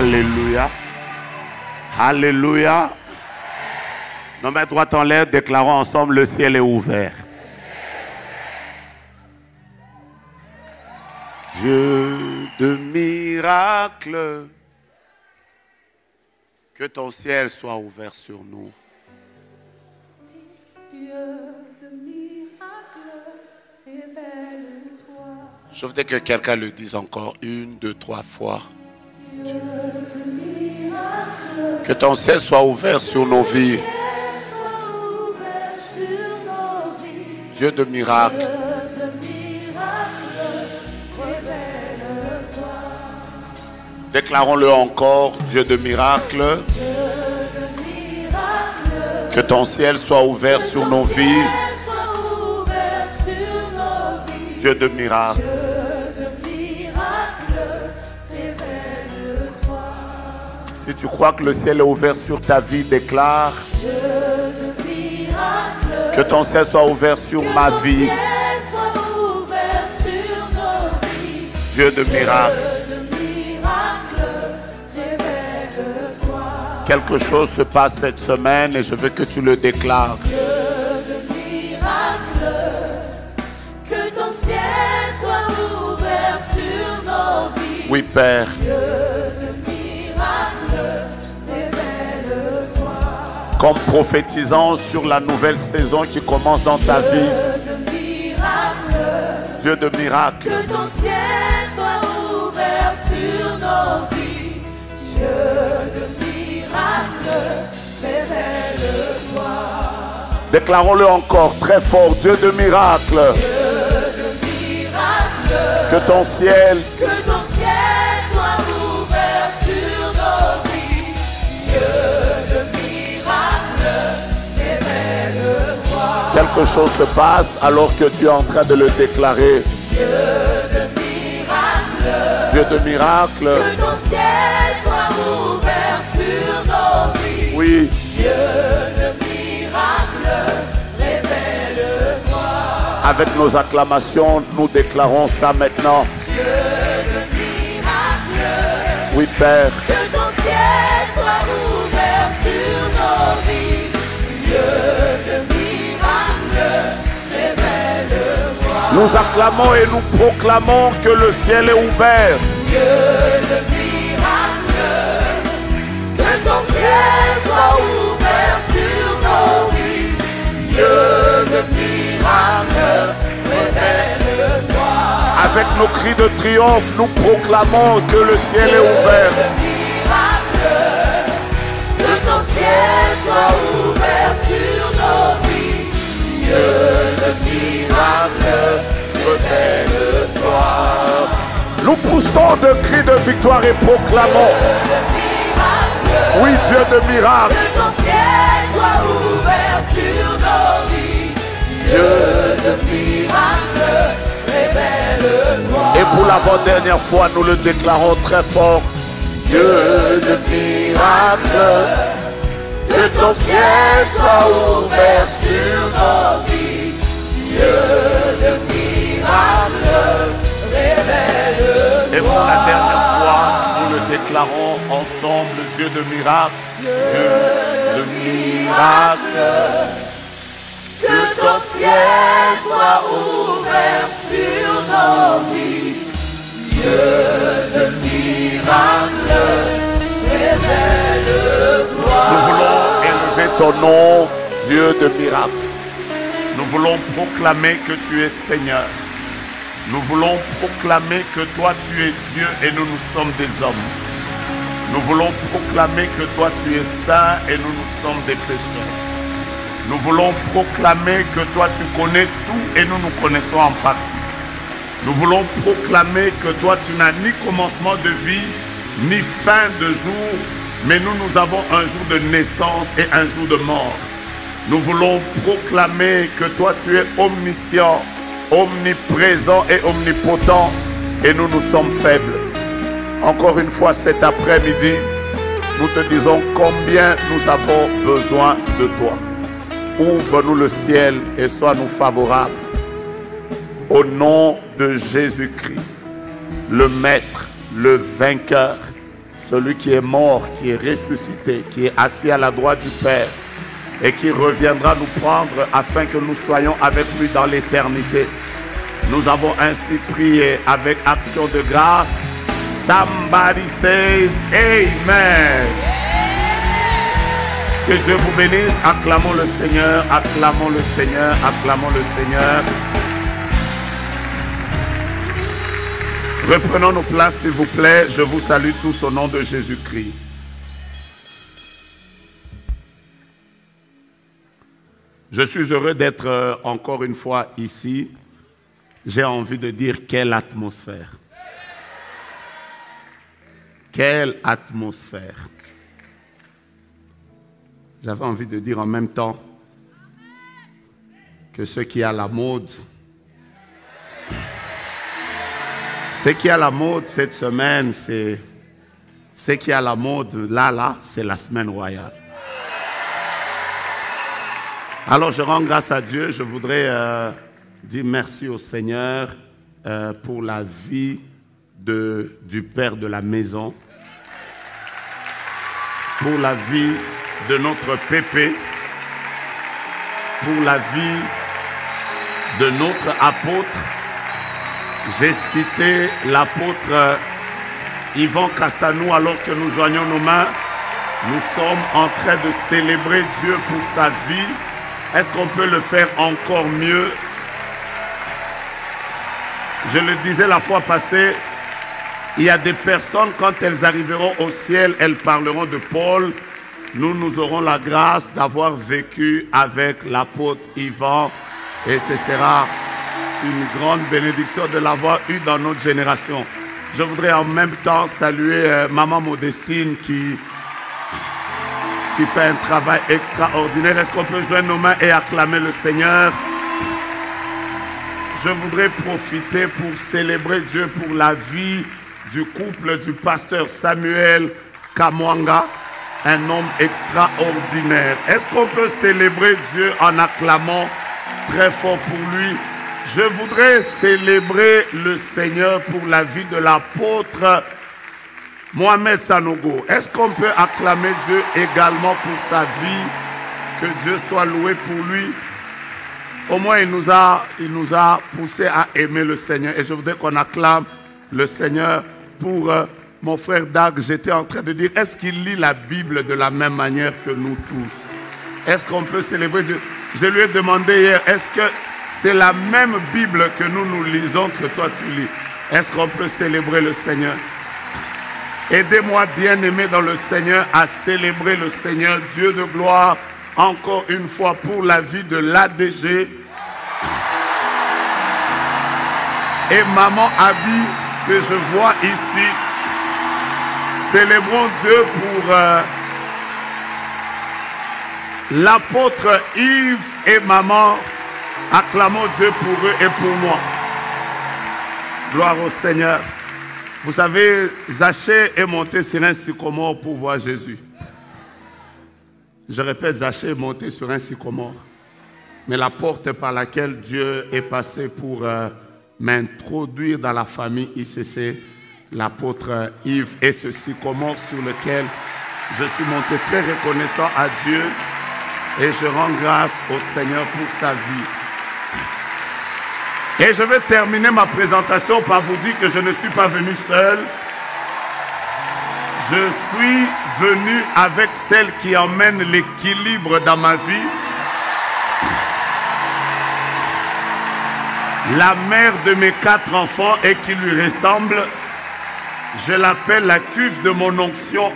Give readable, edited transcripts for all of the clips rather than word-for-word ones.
Alléluia. Alléluia. Nos mains droites en l'air, déclarons ensemble, le ciel est ouvert. Dieu de miracles, que ton ciel soit ouvert sur nous. Dieu de miracles, révèle-toi. Je voudrais que quelqu'un le dise encore 1, 2, 3 fois. Dieu de miracles, Que ton ciel soit ouvert sur nos vies. soit ouvert sur nos vies. Dieu de miracles. Dieu de miracles, révèle-toi. Déclarons-le encore, Dieu de miracles. Dieu de miracles, Que ton ciel soit ouvert sur nos vies. soit ouvert sur nos vies. Dieu de miracles. Dieu de miracles, révèle-toi. Si tu crois que le ciel est ouvert sur ta vie, déclare. Dieu de miracles, Que ton ciel soit ouvert sur ma vie. soit ouvert sur nos vies. Dieu de miracles. Dieu de miracles, révèle-toi. Quelque chose se passe cette semaine et je veux que tu le déclares. Dieu de miracles, que ton ciel soit ouvert sur nos vies. Oui, Père. Dieu de miracles, révèle-toi. Comme prophétisant sur la nouvelle saison qui commence dans ta vie. De miracles, Dieu de miracles. que ton ciel soit ouvert sur nos vies. Dieu de miracles, révèle-toi. Déclarons-le encore très fort. Dieu de miracles. Dieu de miracles, Que ton ciel que ton ciel soit ouvert sur nos vies. Dieu de miracles, révèle-toi. quelque chose se passe alors que tu es en train de le déclarer. Dieu de miracles, Dieu de miracles. que ton ciel soit ouvert sur nos vies. Oui. Dieu de miracles, révèle-toi. Avec nos acclamations, nous déclarons ça maintenant. Dieu de miracles, Oui, Père. que ton ciel soit ouvert sur nos vies. Dieu de miracles, révèle-toi. Nous acclamons et nous proclamons que le ciel est ouvert. Dieu de miracles, que ton ciel soit ouvert sur nos vies. Dieu de miracles, révèle-toi. Avec nos cris de triomphe, nous proclamons que le ciel est ouvert. Que ton ciel soit ouvert sur nos vies. Dieu de miracles, révèle-toi. Nous poussons de cris de victoire et proclamons. Oui, Dieu de miracles. Que ton ciel soit ouvert sur nos vies. Dieu de miracles, révèle-toi. Et pour l'avant-dernière fois, nous le déclarons très fort. Dieu de miracles. Que ton ciel soit ouvert sur nos vies. Dieu de miracles, révèle-toi. Et pour la dernière fois, nous le déclarons ensemble. Dieu de miracles. Dieu de miracles. Que ton ciel soit ouvert sur nos vies. Dieu de miracles, révèle-toi. Nous voulons élever ton nom, Dieu de miracles. Nous voulons proclamer que tu es Seigneur. Nous voulons proclamer que toi tu es Dieu et nous sommes des hommes. Nous voulons proclamer que toi tu es saint et nous sommes des pécheurs. Nous voulons proclamer que toi tu connais tout et nous connaissons en partie. Nous voulons proclamer que toi tu n'as ni commencement de vie, ni fin de jour, mais nous avons un jour de naissance et un jour de mort. Nous voulons proclamer que toi tu es omniscient, omniprésent et omnipotent et nous sommes faibles. Encore une fois cet après-midi, nous te disons combien nous avons besoin de toi. Ouvre-nous le ciel et sois-nous favorables. Au nom de Jésus-Christ, le Maître, le vainqueur, celui qui est mort, qui est ressuscité, qui est assis à la droite du Père et qui reviendra nous prendre afin que nous soyons avec lui dans l'éternité. Nous avons ainsi prié avec action de grâce. Somebody says Amen. Que Dieu vous bénisse. Acclamons le Seigneur, acclamons le Seigneur, acclamons le Seigneur. Reprenons nos places, s'il vous plaît. Je vous salue tous au nom de Jésus-Christ. Je suis heureux d'être encore une fois ici. J'ai envie de dire quelle atmosphère. Quelle atmosphère. J'avais envie de dire en même temps que ce qui est à la mode, ce qui est à la mode cette semaine, c'est ce qui est à la mode là, c'est la semaine royale. Alors je rends grâce à Dieu, je voudrais dire merci au Seigneur pour la vie du père de la maison, pour la vie de notre Pépé, pour la vie de notre apôtre. J'ai cité l'apôtre Yvan Castanou alors que nous joignons nos mains. Nous sommes en train de célébrer Dieu pour sa vie. Est-ce qu'on peut le faire encore mieux? Je le disais la fois passée, il y a des personnes, quand elles arriveront au ciel, elles parleront de Paul. Nous, nous aurons la grâce d'avoir vécu avec l'apôtre Yvan et ce sera une grande bénédiction de l'avoir eu dans notre génération. Je voudrais en même temps saluer Maman Modestine qui fait un travail extraordinaire. Est-ce qu'on peut joindre nos mains et acclamer le Seigneur? Je voudrais profiter pour célébrer Dieu pour la vie du couple du pasteur Samuel Kamwanga, un homme extraordinaire. Est-ce qu'on peut célébrer Dieu en acclamant très fort pour lui? Je voudrais célébrer le Seigneur pour la vie de l'apôtre Mohamed Sanogo. Est-ce qu'on peut acclamer Dieu également pour sa vie? Que Dieu soit loué pour lui. Au moins, il nous a poussé à aimer le Seigneur. Et je voudrais qu'on acclame le Seigneur pour mon frère Dag. J'étais en train de dire, est-ce qu'il lit la Bible de la même manière que nous tous? Est-ce qu'on peut célébrer Dieu? Je lui ai demandé hier, est-ce que c'est la même Bible que nous lisons que toi tu lis? Est-ce qu'on peut célébrer le Seigneur? Aidez-moi, bien-aimé dans le Seigneur, à célébrer le Seigneur, Dieu de gloire, encore une fois pour la vie de l'ADG. Et Maman Abi, que je vois ici. Célébrons Dieu pour l'apôtre Yves et Maman. Acclamons Dieu pour eux et pour moi. Gloire au Seigneur. Vous savez, Zachée est monté sur un sycomore pour voir Jésus. Je répète, Zachée est monté sur un sycomore. Mais la porte par laquelle Dieu est passé pour m'introduire dans la famille ICC, l'apôtre Yves et ce sycomore sur lequel je suis monté très reconnaissant à Dieu et je rends grâce au Seigneur pour sa vie. Et je vais terminer ma présentation par vous dire que je ne suis pas venu seul. Je suis venu avec celle qui emmène l'équilibre dans ma vie. La mère de mes 4 enfants et qui lui ressemble. Je l'appelle la cuve de mon onction.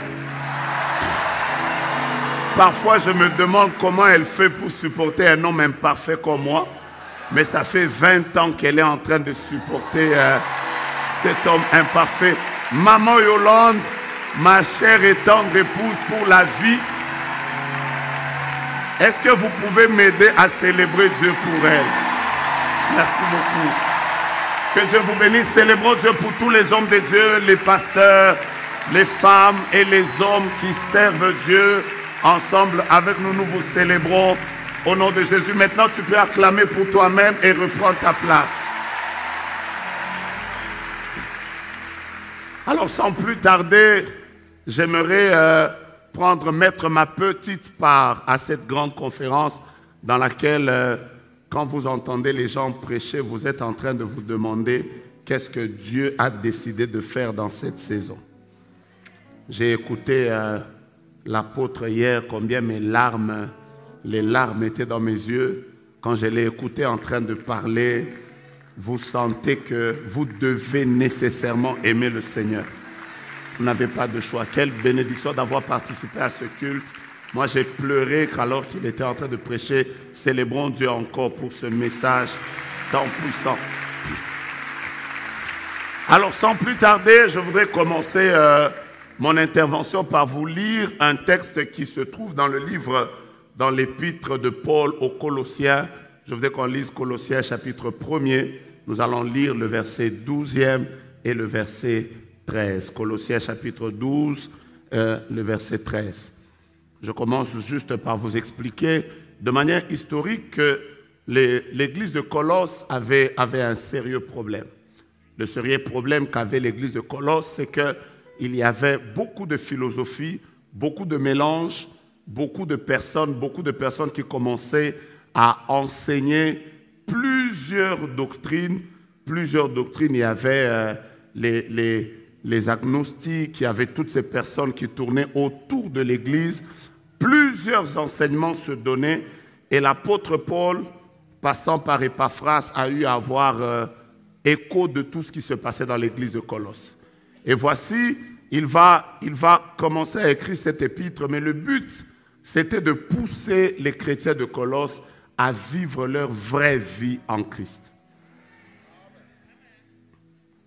Parfois, je me demande comment elle fait pour supporter un homme imparfait comme moi. Mais ça fait 20 ans qu'elle est en train de supporter cet homme imparfait. Maman Yolande, ma chère et tendre épouse pour la vie. Est-ce que vous pouvez m'aider à célébrer Dieu pour elle? Merci beaucoup. Que Dieu vous bénisse. Célébrons Dieu pour tous les hommes de Dieu, les pasteurs, les femmes et les hommes qui servent Dieu. Ensemble, avec nous, nous vous célébrons. Au nom de Jésus, maintenant tu peux acclamer pour toi-même et reprendre ta place. Alors sans plus tarder, j'aimerais mettre ma petite part à cette grande conférence dans laquelle, quand vous entendez les gens prêcher, vous êtes en train de vous demander qu'est-ce que Dieu a décidé de faire dans cette saison. J'ai écouté l'apôtre hier, combien les larmes étaient dans mes yeux. Quand je l'ai écouté en train de parler, vous sentez que vous devez nécessairement aimer le Seigneur. Vous n'avez pas de choix. Quelle bénédiction d'avoir participé à ce culte. Moi, j'ai pleuré alors qu'il était en train de prêcher. Célébrons Dieu encore pour ce message tant puissant. Alors, sans plus tarder, je voudrais commencer mon intervention par vous lire un texte qui se trouve dans le livre, dans l'épître de Paul aux Colossiens. Je voudrais qu'on lise Colossiens chapitre 1er. Nous allons lire le verset 12e et le verset 13. Colossiens chapitre 12, le verset 13. Je commence juste par vous expliquer de manière historique que l'église de Colosse avait un sérieux problème. Le sérieux problème qu'avait l'église de Colosse, c'est qu'il y avait beaucoup de philosophie, beaucoup de mélanges, beaucoup de personnes qui commençaient à enseigner plusieurs doctrines. Il y avait les agnostiques, il y avait toutes ces personnes qui tournaient autour de l'église. Plusieurs enseignements se donnaient et l'apôtre Paul, passant par Épaphras, a eu à avoir écho de tout ce qui se passait dans l'église de Colosse. Et voici, il va commencer à écrire cet épître, mais le but, c'était de pousser les chrétiens de Colosse à vivre leur vraie vie en Christ.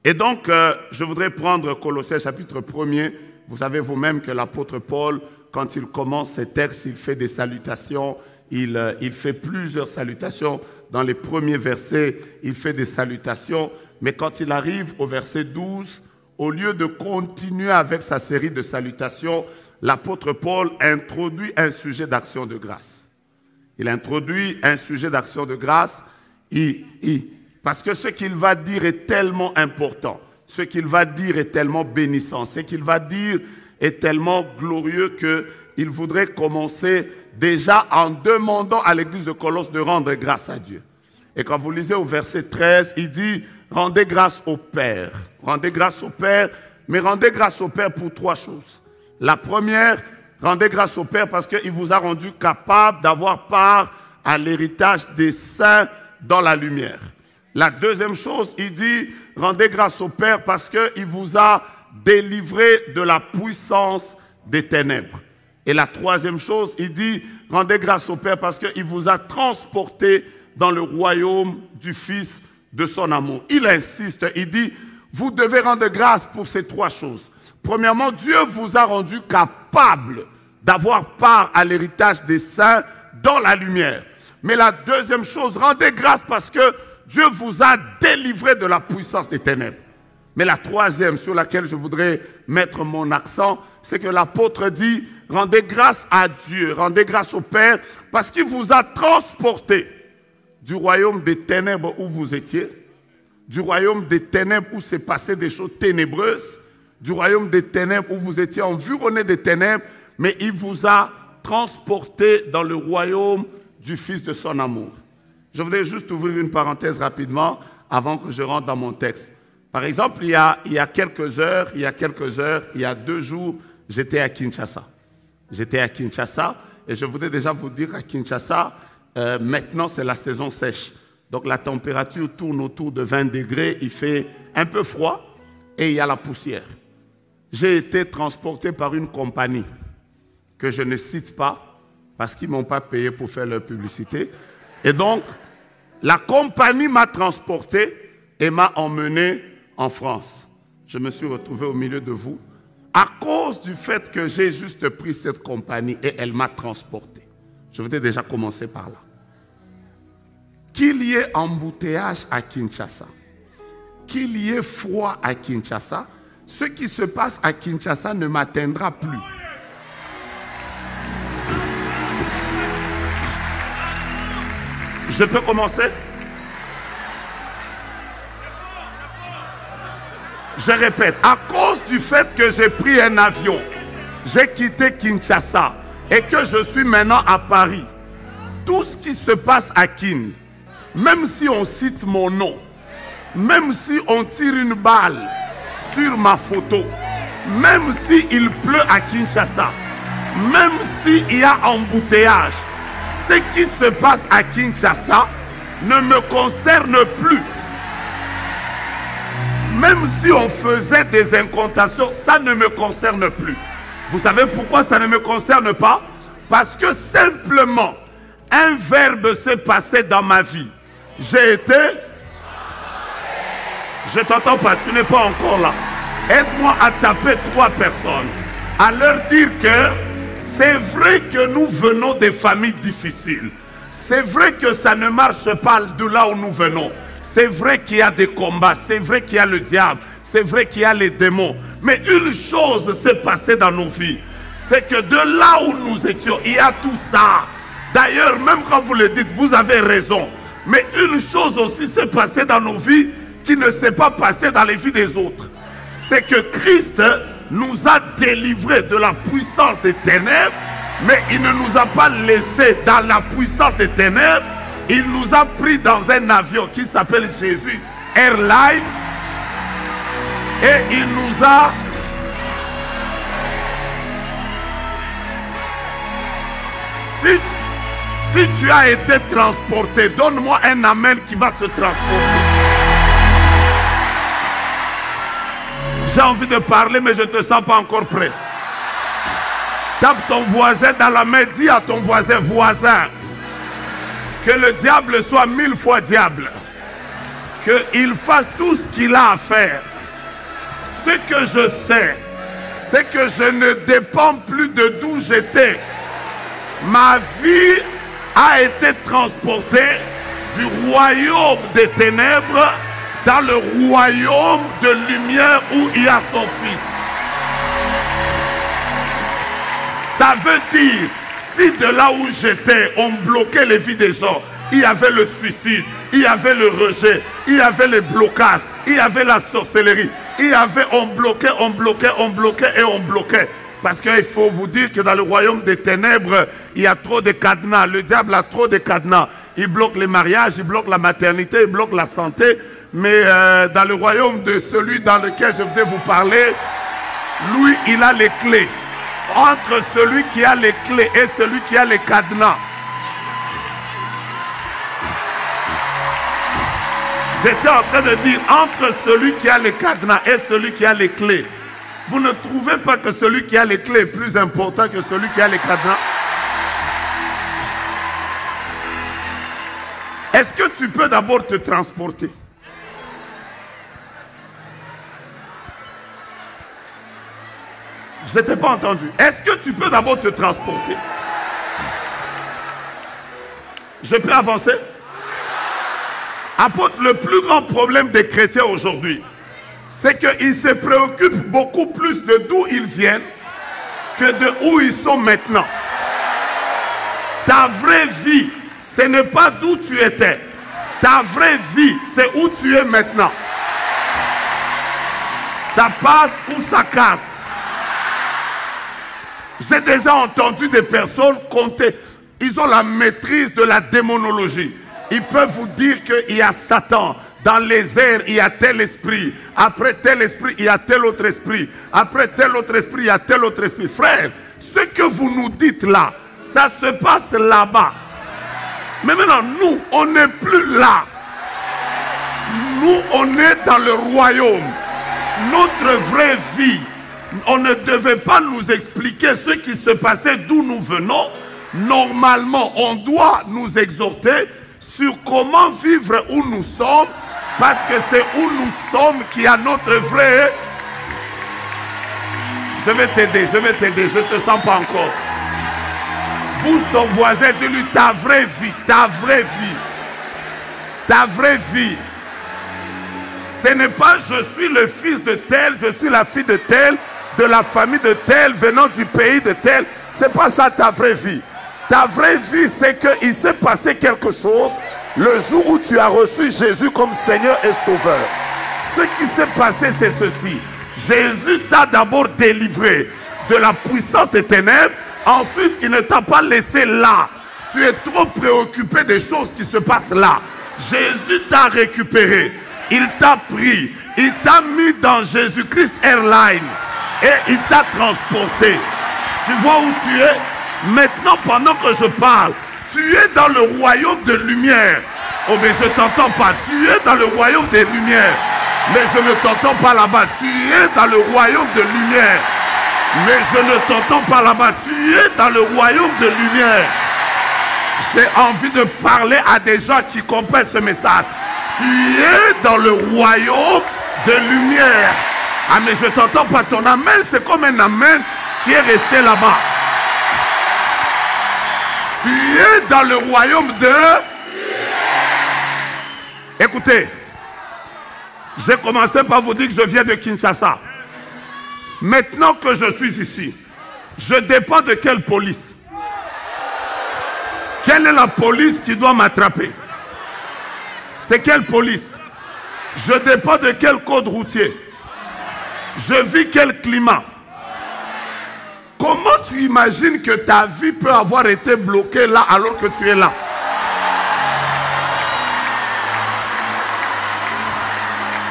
Et donc, je voudrais prendre Colossiens chapitre 1er. Vous savez vous-même que l'apôtre Paul, quand il commence ses textes, il fait des salutations. Il fait plusieurs salutations. Dans les premiers versets, il fait des salutations. Mais quand il arrive au verset 12, au lieu de continuer avec sa série de salutations, l'apôtre Paul introduit un sujet d'action de grâce. Il introduit un sujet d'action de grâce parce que ce qu'il va dire est tellement important, ce qu'il va dire est tellement bénissant, ce qu'il va dire est tellement glorieux qu'il voudrait commencer déjà en demandant à l'église de Colosse de rendre grâce à Dieu. Et quand vous lisez au verset 13, il dit « Rendez grâce au Père ». Rendez grâce au Père, mais rendez grâce au Père pour trois choses. La première, rendez grâce au Père parce qu'il vous a rendu capable d'avoir part à l'héritage des saints dans la lumière. La deuxième chose, il dit, rendez grâce au Père parce qu'il vous a délivré de la puissance des ténèbres. Et la troisième chose, il dit, rendez grâce au Père parce qu'il vous a transporté dans le royaume du Fils de son amour. Il insiste, il dit, vous devez rendre grâce pour ces trois choses. Premièrement, Dieu vous a rendu capable d'avoir part à l'héritage des saints dans la lumière. Mais la deuxième chose, rendez grâce parce que Dieu vous a délivré de la puissance des ténèbres. Mais la troisième sur laquelle je voudrais mettre mon accent, c'est que l'apôtre dit, rendez grâce à Dieu, rendez grâce au Père, parce qu'il vous a transporté du royaume des ténèbres où vous étiez, du royaume des ténèbres où s'est passé des choses ténébreuses, du royaume des ténèbres où vous étiez environné des ténèbres, mais il vous a transporté dans le royaume du Fils de son amour. Je voudrais juste ouvrir une parenthèse rapidement avant que je rentre dans mon texte. Par exemple, il y a quelques heures, il y a 2 jours, j'étais à Kinshasa. J'étais à Kinshasa et je voudrais déjà vous dire à Kinshasa, maintenant c'est la saison sèche. Donc la température tourne autour de 20 degrés, il fait un peu froid et il y a la poussière. J'ai été transporté par une compagnie que je ne cite pas parce qu'ils ne m'ont pas payé pour faire leur publicité. Et donc, la compagnie m'a transporté et m'a emmené en France. Je me suis retrouvé au milieu de vous à cause du fait que j'ai juste pris cette compagnie et elle m'a transporté. Je voudrais déjà commencer par là. Qu'il y ait embouteillage à Kinshasa, qu'il y ait froid à Kinshasa, ce qui se passe à Kinshasa ne m'atteindra plus. Je peux commencer? Je répète, à cause du fait que j'ai pris un avion j'ai quitté Kinshasa et que je suis maintenant à Paris, tout ce qui se passe à Kin, même si on cite mon nom, même si on tire une balle sur ma photo, même s'il pleut à Kinshasa, même s'il y a embouteillage, ce qui se passe à Kinshasa ne me concerne plus. Même si on faisait des incantations, ça ne me concerne plus. Vous savez pourquoi ça ne me concerne pas? Parce que simplement, un verbe s'est passé dans ma vie. J'ai été... Je t'entends pas, tu n'es pas encore là. Aide-moi à taper 3 personnes, à leur dire que c'est vrai que nous venons des familles difficiles. C'est vrai que ça ne marche pas de là où nous venons. C'est vrai qu'il y a des combats, c'est vrai qu'il y a le diable, c'est vrai qu'il y a les démons. Mais une chose s'est passée dans nos vies, c'est que de là où nous étions, il y a tout ça. D'ailleurs, même quand vous le dites, vous avez raison. Mais une chose aussi s'est passée dans nos vies qui ne s'est pas passée dans les vies des autres. C'est que Christ nous a délivrés de la puissance des ténèbres, mais il ne nous a pas laissés dans la puissance des ténèbres. Il nous a pris dans un avion qui s'appelle Jésus Airlines et il nous a... Si tu as été transporté, donne-moi un amen qui va se transporter. J'ai envie de parler, mais je ne te sens pas encore prêt. Tape ton voisin dans la main, dis à ton voisin, voisin, que le diable soit 1000 fois diable. Qu'il fasse tout ce qu'il a à faire. Ce que je sais, c'est que je ne dépends plus de d'où j'étais. Ma vie a été transportée du royaume des ténèbres dans le royaume de lumière où il y a son fils. Ça veut dire, si de là où j'étais, on bloquait les vies des gens, il y avait le suicide, il y avait le rejet, il y avait les blocages, il y avait la sorcellerie, il y avait, on bloquait et on bloquait. Parce qu'il faut vous dire que dans le royaume des ténèbres, il y a trop de cadenas. Le diable a trop de cadenas. Il bloque les mariages, il bloque la maternité, il bloque la santé. Mais dans le royaume de celui dans lequel je venais vous parler, lui, il a les clés. Entre celui qui a les clés et celui qui a les cadenas. J'étais en train de dire, entre celui qui a les cadenas et celui qui a les clés, vous ne trouvez pas que celui qui a les clés est plus important que celui qui a les cadenas? Est-ce que tu peux d'abord te transporter? Je ne t'ai pas entendu. Est-ce que tu peux d'abord te transporter? Je peux avancer? Apôtre, le plus grand problème des chrétiens aujourd'hui, c'est qu'ils se préoccupent beaucoup plus de d'où ils viennent que de où ils sont maintenant. Ta vraie vie, ce n'est pas d'où tu étais. Ta vraie vie, c'est où tu es maintenant. Ça passe ou ça casse. J'ai déjà entendu des personnes compter. Ils ont la maîtrise de la démonologie. Ils peuvent vous dire qu'il y a Satan. Dans les airs, il y a tel esprit. Après tel esprit, il y a tel autre esprit. Après tel autre esprit, il y a tel autre esprit. Frère, ce que vous nous dites là, ça se passe là-bas. Mais maintenant, nous, on n'est plus là. Nous, on est dans le royaume. Notre vraie vie, on ne devait pas nous expliquer ce qui se passait d'où nous venons. Normalement, on doit nous exhorter sur comment vivre où nous sommes, parce que c'est où nous sommes qui a notre vrai... Je vais t'aider, je ne te sens pas encore. Pousse ton voisin, dis-lui ta vraie vie, ta vraie vie. Ta vraie vie. Ce n'est pas je suis le fils de tel, je suis la fille de tel, de la famille de tel, venant du pays de tel. C'est pas ça ta vraie vie. Ta vraie vie, c'est qu'il s'est passé quelque chose le jour où tu as reçu Jésus comme Seigneur et Sauveur. Ce qui s'est passé, c'est ceci. Jésus t'a d'abord délivré de la puissance des ténèbres. Ensuite, il ne t'a pas laissé là. Tu es trop préoccupé des choses qui se passent là. Jésus t'a récupéré. Il t'a pris. Il t'a mis dans Jésus-Christ Airline. Et il t'a transporté. Tu vois où tu es? Maintenant, pendant que je parle, tu es dans le royaume de lumière. Oh, mais je ne t'entends pas. Tu es dans le royaume des lumières. Mais je ne t'entends pas là-bas. Tu es dans le royaume de lumière. Mais je ne t'entends pas là-bas. Tu es dans le royaume de lumière. J'ai envie de parler à des gens qui comprennent ce message. Tu es dans le royaume de lumière. Ah, mais je ne t'entends pas. Ton amen, c'est comme un amen qui est resté là-bas. Tu es dans le royaume de... Écoutez, j'ai commencé par vous dire que je viens de Kinshasa. Maintenant que je suis ici, je dépends de quelle police? Quelle est la police qui doit m'attraper? C'est quelle police? Je dépends de quel code routier? Je vis quel climat? Comment tu imagines que ta vie peut avoir été bloquée là alors que tu es là?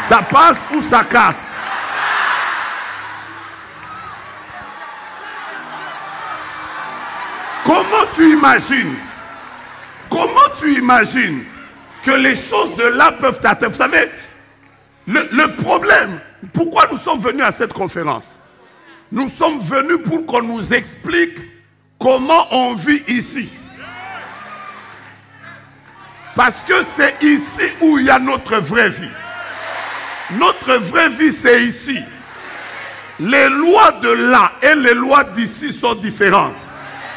Ça passe ou ça casse? Comment tu imagines? Comment tu imagines que les choses de là peuvent t'atteindre? Vous savez, le problème, pourquoi nous sommes venus à cette conférence? Nous sommes venus pour qu'on nous explique comment on vit ici. Parce que c'est ici où il y a notre vraie vie. Notre vraie vie, c'est ici. Les lois de là et les lois d'ici sont différentes.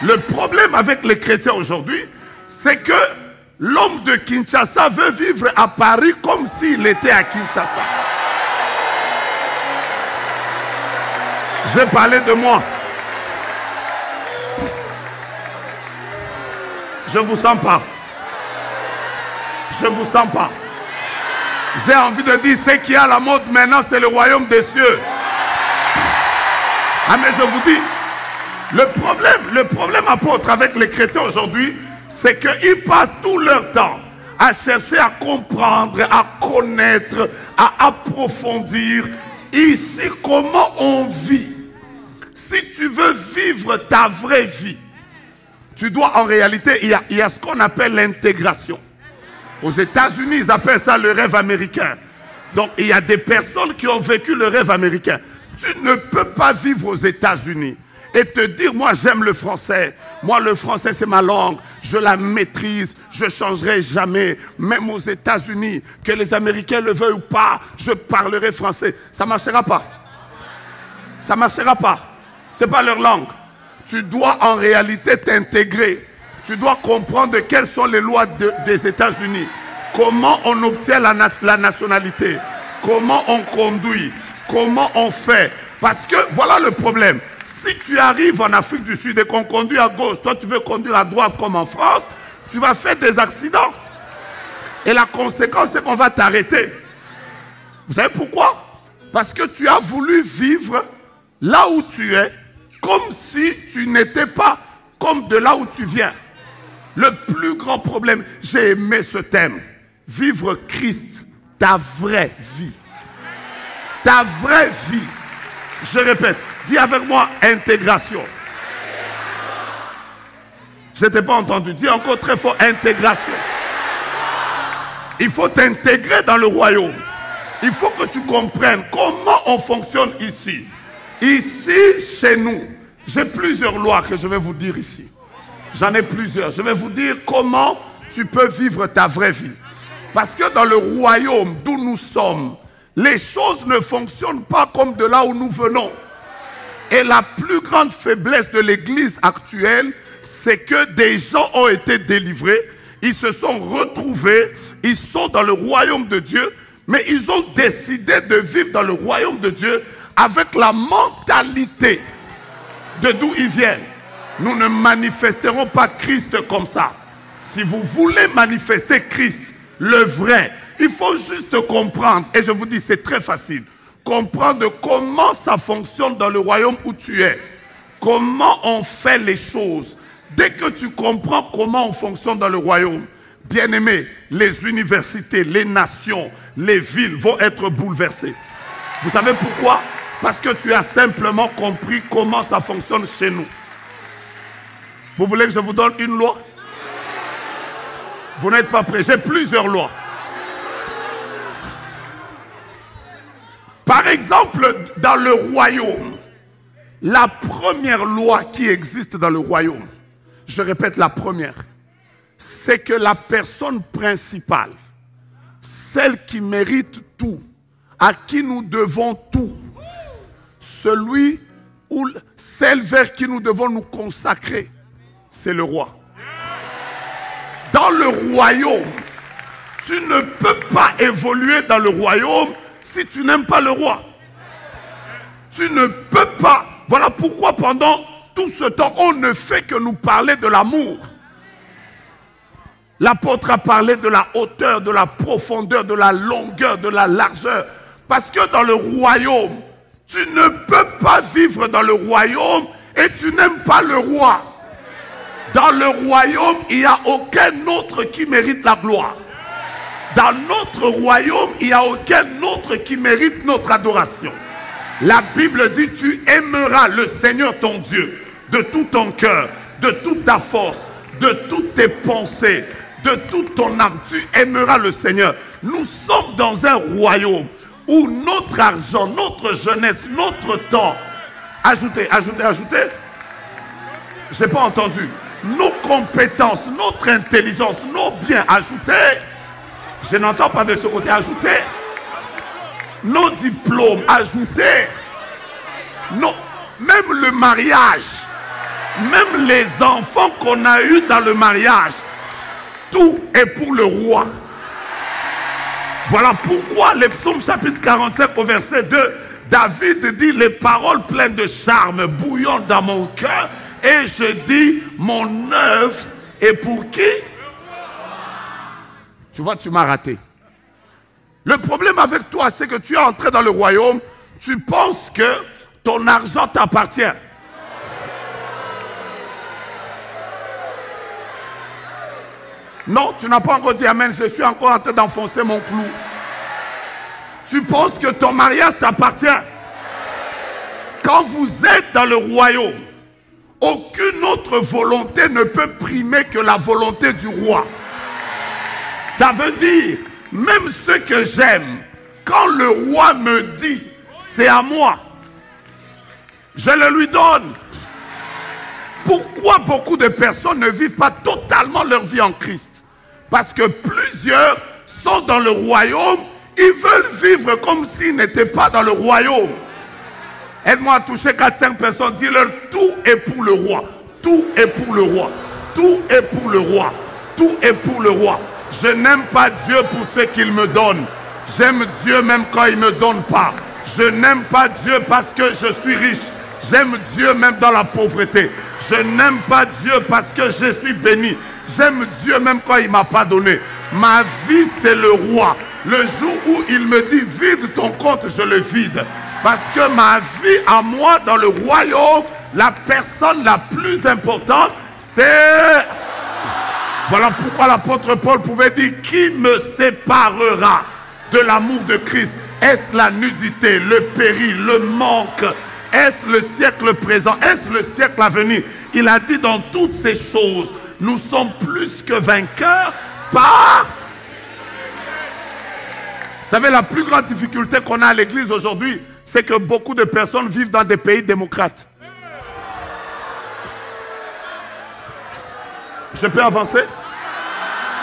Le problème avec les chrétiens aujourd'hui, c'est que l'homme de Kinshasa veut vivre à Paris comme s'il était à Kinshasa. Je parlais de moi. Je ne vous sens pas. Je ne vous sens pas. J'ai envie de dire, ce qui est à la mode maintenant, c'est le royaume des cieux. Ah, mais je vous dis, le problème apôtre avec les chrétiens aujourd'hui, c'est qu'ils passent tout leur temps à chercher à comprendre, à connaître, à approfondir ici comment on vit. Si tu veux vivre ta vraie vie, tu dois en réalité, il y a ce qu'on appelle l'intégration. Aux États-Unis, ils appellent ça le rêve américain. Donc, il y a des personnes qui ont vécu le rêve américain. Tu ne peux pas vivre aux États-Unis et te dire, moi, j'aime le français. Moi, le français, c'est ma langue. Je la maîtrise. Je ne changerai jamais. Même aux États-Unis, que les Américains le veuillent ou pas, je parlerai français. Ça ne marchera pas. Ça ne marchera pas. Ce n'est pas leur langue. Tu dois en réalité t'intégrer. Tu dois comprendre quelles sont les lois des États-Unis. Comment on obtient la nationalité. Comment on conduit. Comment on fait. Parce que voilà le problème. Si tu arrives en Afrique du Sud et qu'on conduit à gauche, toi tu veux conduire à droite comme en France, tu vas faire des accidents. Et la conséquence, c'est qu'on va t'arrêter. Vous savez pourquoi? Parce que tu as voulu vivre là où tu es, comme si tu n'étais pas comme de là où tu viens. Le plus grand problème, j'ai aimé ce thème. Vivre Christ, ta vraie vie. Ta vraie vie. Je répète, dis avec moi, intégration. Je ne t'ai pas entendu. Dis encore très fort, intégration. Il faut t'intégrer dans le royaume. Il faut que tu comprennes comment on fonctionne ici. Ici, chez nous, j'ai plusieurs lois que je vais vous dire ici. J'en ai plusieurs. Je vais vous dire comment tu peux vivre ta vraie vie. Parce que dans le royaume d'où nous sommes, les choses ne fonctionnent pas comme de là où nous venons. Et la plus grande faiblesse de l'église actuelle, c'est que des gens ont été délivrés, ils se sont retrouvés, ils sont dans le royaume de Dieu, mais ils ont décidé de vivre dans le royaume de Dieu avec la mentalité de d'où ils viennent. Nous ne manifesterons pas Christ comme ça. Si vous voulez manifester Christ, le vrai, il faut juste comprendre, et je vous dis c'est très facile, comprendre comment ça fonctionne dans le royaume où tu es. comment on fait les choses, dès que tu comprends comment on fonctionne dans le royaume, bien-aimé, les universités, les nations, les villes vont être bouleversées. Vous savez pourquoi? Parce que tu as simplement compris comment ça fonctionne chez nous. Vous voulez que je vous donne une loi? Vous n'êtes pas prêts. J'ai plusieurs lois. Par exemple, dans le royaume, la première loi qui existe dans le royaume, je répète la première, c'est que la personne principale, celle qui mérite tout, à qui nous devons tout, celui ou celle vers qui nous devons nous consacrer, c'est le roi. Dans le royaume, tu ne peux pas évoluer dans le royaume si tu n'aimes pas le roi. Tu ne peux pas. Voilà pourquoi pendant tout ce temps, on ne fait que nous parler de l'amour. L'apôtre a parlé de la hauteur, de la profondeur, de la longueur, de la largeur. Parce que dans le royaume, tu ne peux pas vivre dans le royaume et tu n'aimes pas le roi. Dans le royaume, il n'y a aucun autre qui mérite la gloire. Dans notre royaume, il n'y a aucun autre qui mérite notre adoration. La Bible dit, tu aimeras le Seigneur ton Dieu de tout ton cœur, de toute ta force, de toutes tes pensées, de toute ton âme. Tu aimeras le Seigneur. Nous sommes dans un royaume où notre argent, notre jeunesse, notre temps, ajoutez, j'ai pas entendu, nos compétences, notre intelligence, nos biens, ajoutez, je n'entends pas de ce côté, ajoutez, nos diplômes, ajoutez, même le mariage, même les enfants qu'on a eus dans le mariage, tout est pour le roi. Voilà pourquoi les psaumes chapitre 45 au verset 2, David dit, les paroles pleines de charme bouillonnent dans mon cœur et je dis, mon œuvre est pour qui? Tu vois, tu m'as raté. Le problème avec toi, c'est que tu es entré dans le royaume, tu penses que ton argent t'appartient. Non, tu n'as pas encore dit amen, je suis encore en train d'enfoncer mon clou. Tu penses que ton mariage t'appartient. Quand vous êtes dans le royaume, aucune autre volonté ne peut primer que la volonté du roi. Ça veut dire, même ce que j'aime, quand le roi me dit, c'est à moi, je le lui donne. Pourquoi beaucoup de personnes ne vivent pas totalement leur vie en Christ? Parce que plusieurs sont dans le royaume, ils veulent vivre comme s'ils n'étaient pas dans le royaume. Aide-moi à toucher 4-5 personnes, dis-leur, tout est pour le roi. Tout est pour le roi. Tout est pour le roi. Tout est pour le roi. Je n'aime pas Dieu pour ce qu'il me donne. J'aime Dieu même quand il ne me donne pas. Je n'aime pas Dieu parce que je suis riche. J'aime Dieu même dans la pauvreté. Je n'aime pas Dieu parce que je suis béni. J'aime Dieu même quand il ne m'a pas donné. Ma vie, c'est le roi. Le jour où il me dit, vide ton compte, je le vide. Parce que ma vie à moi dans le royaume, la personne la plus importante, c'est... Voilà pourquoi l'apôtre Paul pouvait dire, qui me séparera de l'amour de Christ? Est-ce la nudité, le péril, le manque? Est-ce le siècle présent? Est-ce le siècle à venir? Il a dit, dans toutes ces choses, nous sommes plus que vainqueurs par... Vous savez, la plus grande difficulté qu'on a à l'église aujourd'hui, c'est que beaucoup de personnes vivent dans des pays démocrates. Je peux avancer?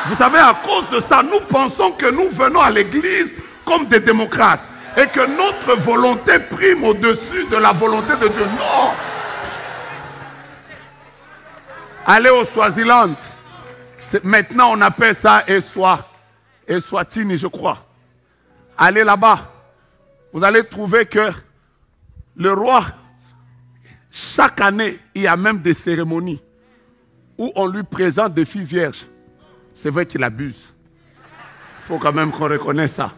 Vous savez, à cause de ça, nous pensons que nous venons à l'église comme des démocrates et que notre volonté prime au-dessus de la volonté de Dieu. Non! Allez au Swaziland. Maintenant, on appelle ça Eswatini, je crois. Allez là-bas. Vous allez trouver que le roi, chaque année, il y a même des cérémonies où on lui présente des filles vierges. C'est vrai qu'il abuse. Il faut quand même qu'on reconnaisse ça.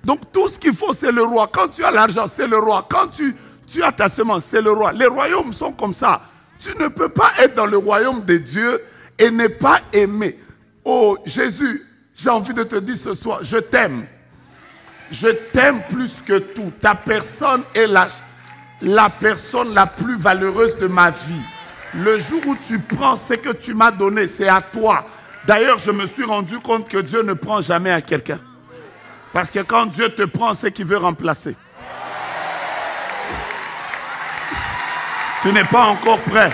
Donc tout ce qu'il faut, c'est le roi. Quand tu as l'argent, c'est le roi. Quand tu Tu as ta semence, c'est le roi. Les royaumes sont comme ça. Tu ne peux pas être dans le royaume de Dieu et ne pas aimer. Oh Jésus, j'ai envie de te dire ce soir, je t'aime. Je t'aime plus que tout. Ta personne est la personne la plus valeureuse de ma vie. Le jour où tu prends ce que tu m'as donné, c'est à toi. D'ailleurs, je me suis rendu compte que Dieu ne prend jamais à quelqu'un. Parce que quand Dieu te prend, c'est qu'il veut remplacer. Tu n'es pas encore prêt.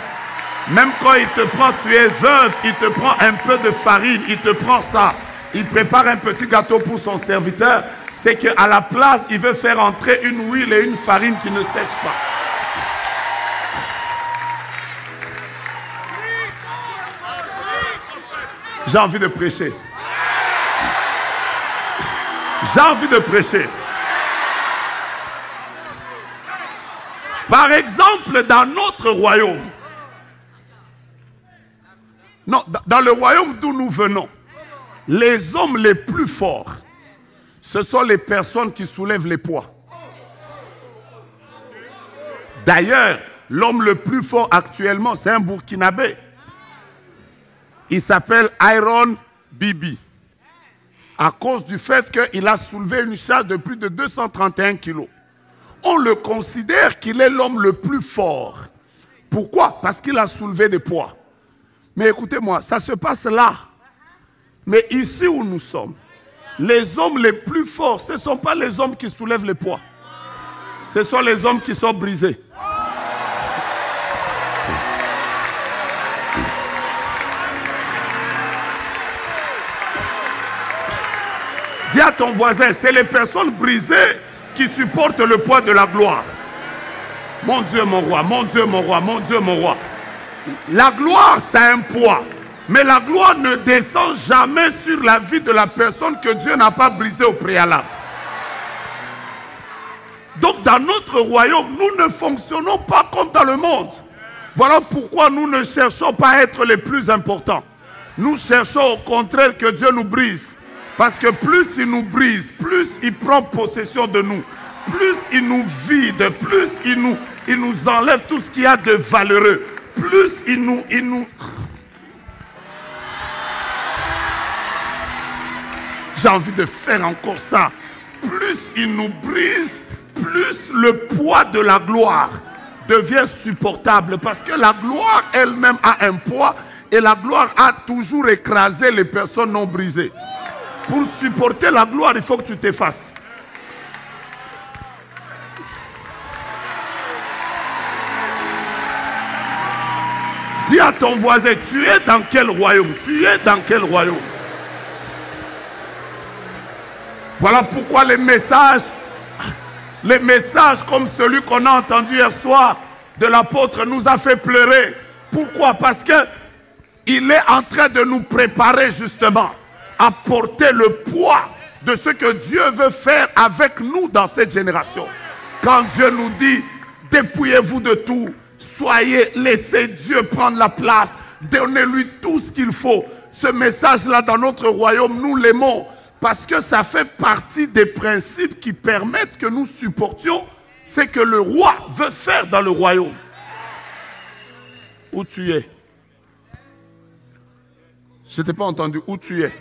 Même quand il te prend, tu es veuve, il te prend un peu de farine, il te prend ça. Il prépare un petit gâteau pour son serviteur. C'est qu'à la place, il veut faire entrer une huile et une farine qui ne sèchent pas. J'ai envie de prêcher. J'ai envie de prêcher. Par exemple, dans notre royaume, non, dans le royaume d'où nous venons, les hommes les plus forts, ce sont les personnes qui soulèvent les poids. D'ailleurs, l'homme le plus fort actuellement, c'est un Burkinabé. Il s'appelle Iron Bibi. À cause du fait qu'il a soulevé une charge de plus de 231 kilos. On le considère qu'il est l'homme le plus fort. Pourquoi? Parce qu'il a soulevé des poids. Mais écoutez-moi, ça se passe là. Mais ici où nous sommes, les hommes les plus forts, ce ne sont pas les hommes qui soulèvent les poids. Ce sont les hommes qui sont brisés. Dis à ton voisin, c'est les personnes brisées qui supportent le poids de la gloire. Mon Dieu, mon roi, mon Dieu, mon roi, mon Dieu, mon roi. La gloire, c'est un poids. Mais la gloire ne descend jamais sur la vie de la personne que Dieu n'a pas brisée au préalable. Donc dans notre royaume, nous ne fonctionnons pas comme dans le monde. Voilà pourquoi nous ne cherchons pas à être les plus importants. Nous cherchons au contraire que Dieu nous brise. Parce que plus il nous brise, plus il prend possession de nous. Plus il nous vide, plus il nous enlève tout ce qu'il y a de valeureux. Plus il nous... J'ai envie de faire encore ça. Plus il nous brise, plus le poids de la gloire devient supportable. Parce que la gloire elle-même a un poids et la gloire a toujours écrasé les personnes non brisées. Pour supporter la gloire, il faut que tu t'effaces. Dis à ton voisin, tu es dans quel royaume? Tu es dans quel royaume? Voilà pourquoi les messages comme celui qu'on a entendu hier soir de l'apôtre nous a fait pleurer. Pourquoi? Parce qu'il est en train de nous préparer justement à porter le poids de ce que Dieu veut faire avec nous dans cette génération. Quand Dieu nous dit, dépouillez-vous de tout, laissez Dieu prendre la place, donnez-lui tout ce qu'il faut. Ce message-là dans notre royaume, nous l'aimons parce que ça fait partie des principes qui permettent que nous supportions ce que le roi veut faire dans le royaume. Où tu es? Je ne t'ai pas entendu. Où tu es?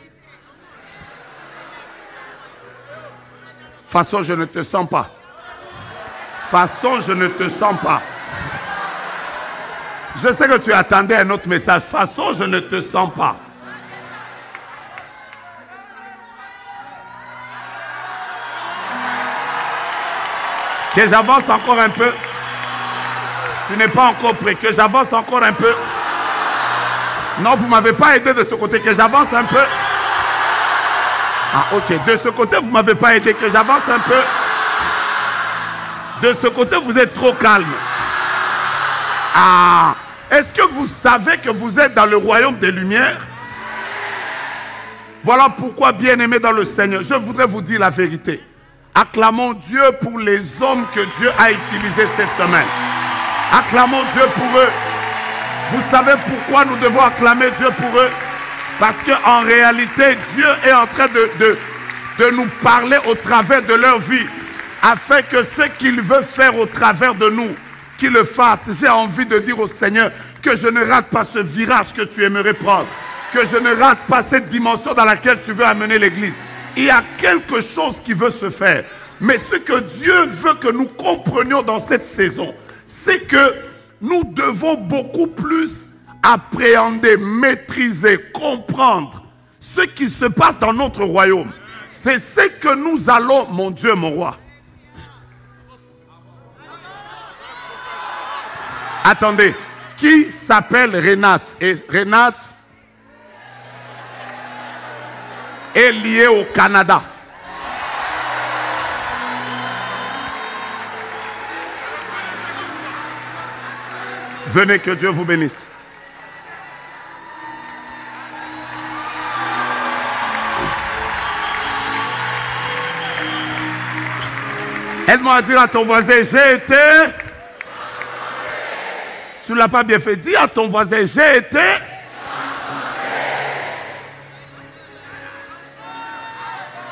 De toute façon, je ne te sens pas. De toute façon, je ne te sens pas. Je sais que tu attendais un autre message. De toute façon, je ne te sens pas. Que j'avance encore un peu. Tu n'es pas encore prêt. Que j'avance encore un peu. Non, vous ne m'avez pas aidé de ce côté. Que j'avance un peu. Ah, ok. De ce côté, vous ne m'avez pas aidé. Que j'avance un peu. De ce côté, vous êtes trop calme. Ah. Est-ce que vous savez que vous êtes dans le royaume des lumières? Voilà pourquoi, bien-aimés dans le Seigneur, je voudrais vous dire la vérité. Acclamons Dieu pour les hommes que Dieu a utilisés cette semaine. Acclamons Dieu pour eux. Vous savez pourquoi nous devons acclamer Dieu pour eux? Parce qu'en réalité, Dieu est en train de nous parler au travers de leur vie. afin que ce qu'il veut faire au travers de nous, qu'il le fasse. J'ai envie de dire au Seigneur que je ne rate pas ce virage que tu aimerais prendre, que je ne rate pas cette dimension dans laquelle tu veux amener l'Église. Il y a quelque chose qui veut se faire. Mais ce que Dieu veut que nous comprenions dans cette saison, c'est que nous devons beaucoup plus appréhender, maîtriser, comprendre ce qui se passe dans notre royaume. C'est ce que nous allons, mon Dieu, mon roi. Attendez, qui s'appelle Renate? Et Renate est liée au Canada. Venez, que Dieu vous bénisse. Aide-moi à dire à ton voisin, j'ai été... Tu ne l'as pas bien fait. Dis à ton voisin, j'ai été...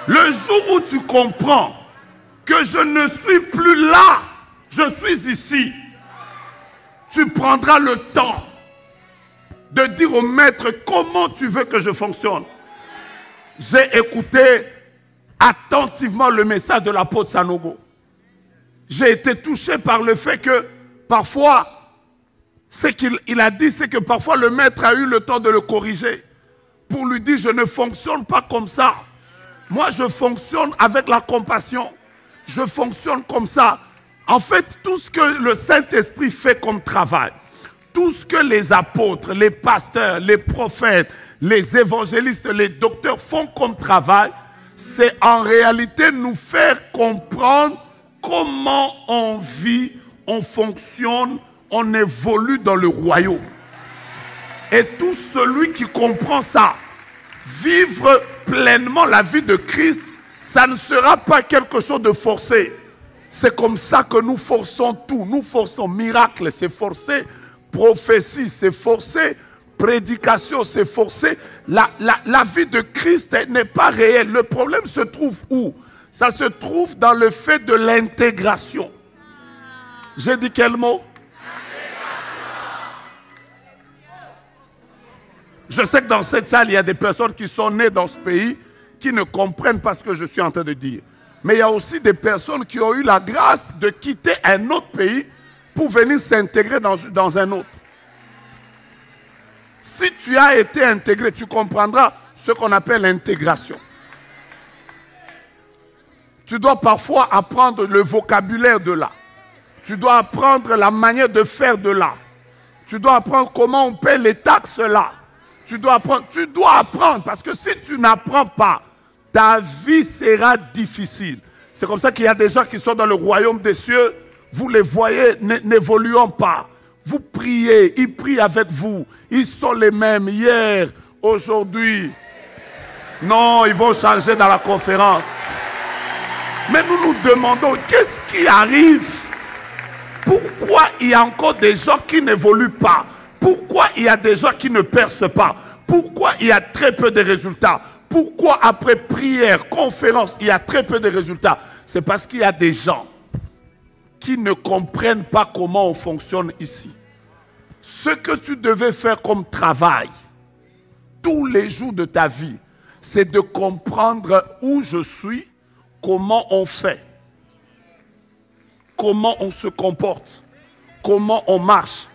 Le jour où tu comprends que je ne suis plus là, je suis ici, tu prendras le temps de dire au maître comment tu veux que je fonctionne. J'ai écouté attentivement le message de l'apôtre Sanogo. J'ai été touché par le fait que parfois, ce qu'il a dit, c'est que parfois le maître a eu le temps de le corriger pour lui dire, je ne fonctionne pas comme ça. Moi, je fonctionne avec la compassion. Je fonctionne comme ça. En fait, tout ce que le Saint-Esprit fait comme travail, tout ce que les apôtres, les pasteurs, les prophètes, les évangélistes, les docteurs font comme travail, c'est en réalité nous faire comprendre comment on vit, on fonctionne, on évolue dans le royaume. Et tout celui qui comprend ça, vivre pleinement la vie de Christ, ça ne sera pas quelque chose de forcé. C'est comme ça que nous forçons tout. Nous forçons miracle, c'est forcé. Prophétie, c'est forcé. Prédication, c'est forcé. La vie de Christ n'est pas réelle. Le problème se trouve où? Ça se trouve dans le fait de l'intégration. J'ai dit quel mot? Je sais que dans cette salle, il y a des personnes qui sont nées dans ce pays qui ne comprennent pas ce que je suis en train de dire. Mais il y a aussi des personnes qui ont eu la grâce de quitter un autre pays pour venir s'intégrer dans un autre. Si tu as été intégré, tu comprendras ce qu'on appelle l'intégration. Tu dois parfois apprendre le vocabulaire de là. Tu dois apprendre la manière de faire de là. Tu dois apprendre comment on paie les taxes là. Tu dois apprendre parce que si tu n'apprends pas, ta vie sera difficile. C'est comme ça qu'il y a des gens qui sont dans le royaume des cieux. Vous les voyez n'évoluant pas. Vous priez, ils prient avec vous. Ils sont les mêmes hier, aujourd'hui. Non, ils vont changer dans la conférence. Mais nous nous demandons, qu'est-ce qui arrive? Pourquoi il y a encore des gens qui n'évoluent pas? Pourquoi il y a des gens qui ne percent pas? Pourquoi il y a très peu de résultats? Pourquoi après prière, conférence, il y a très peu de résultats? C'est parce qu'il y a des gens qui ne comprennent pas comment on fonctionne ici. Ce que tu devais faire comme travail, tous les jours de ta vie, c'est de comprendre où je suis, comment on fait, comment on se comporte, comment on marche.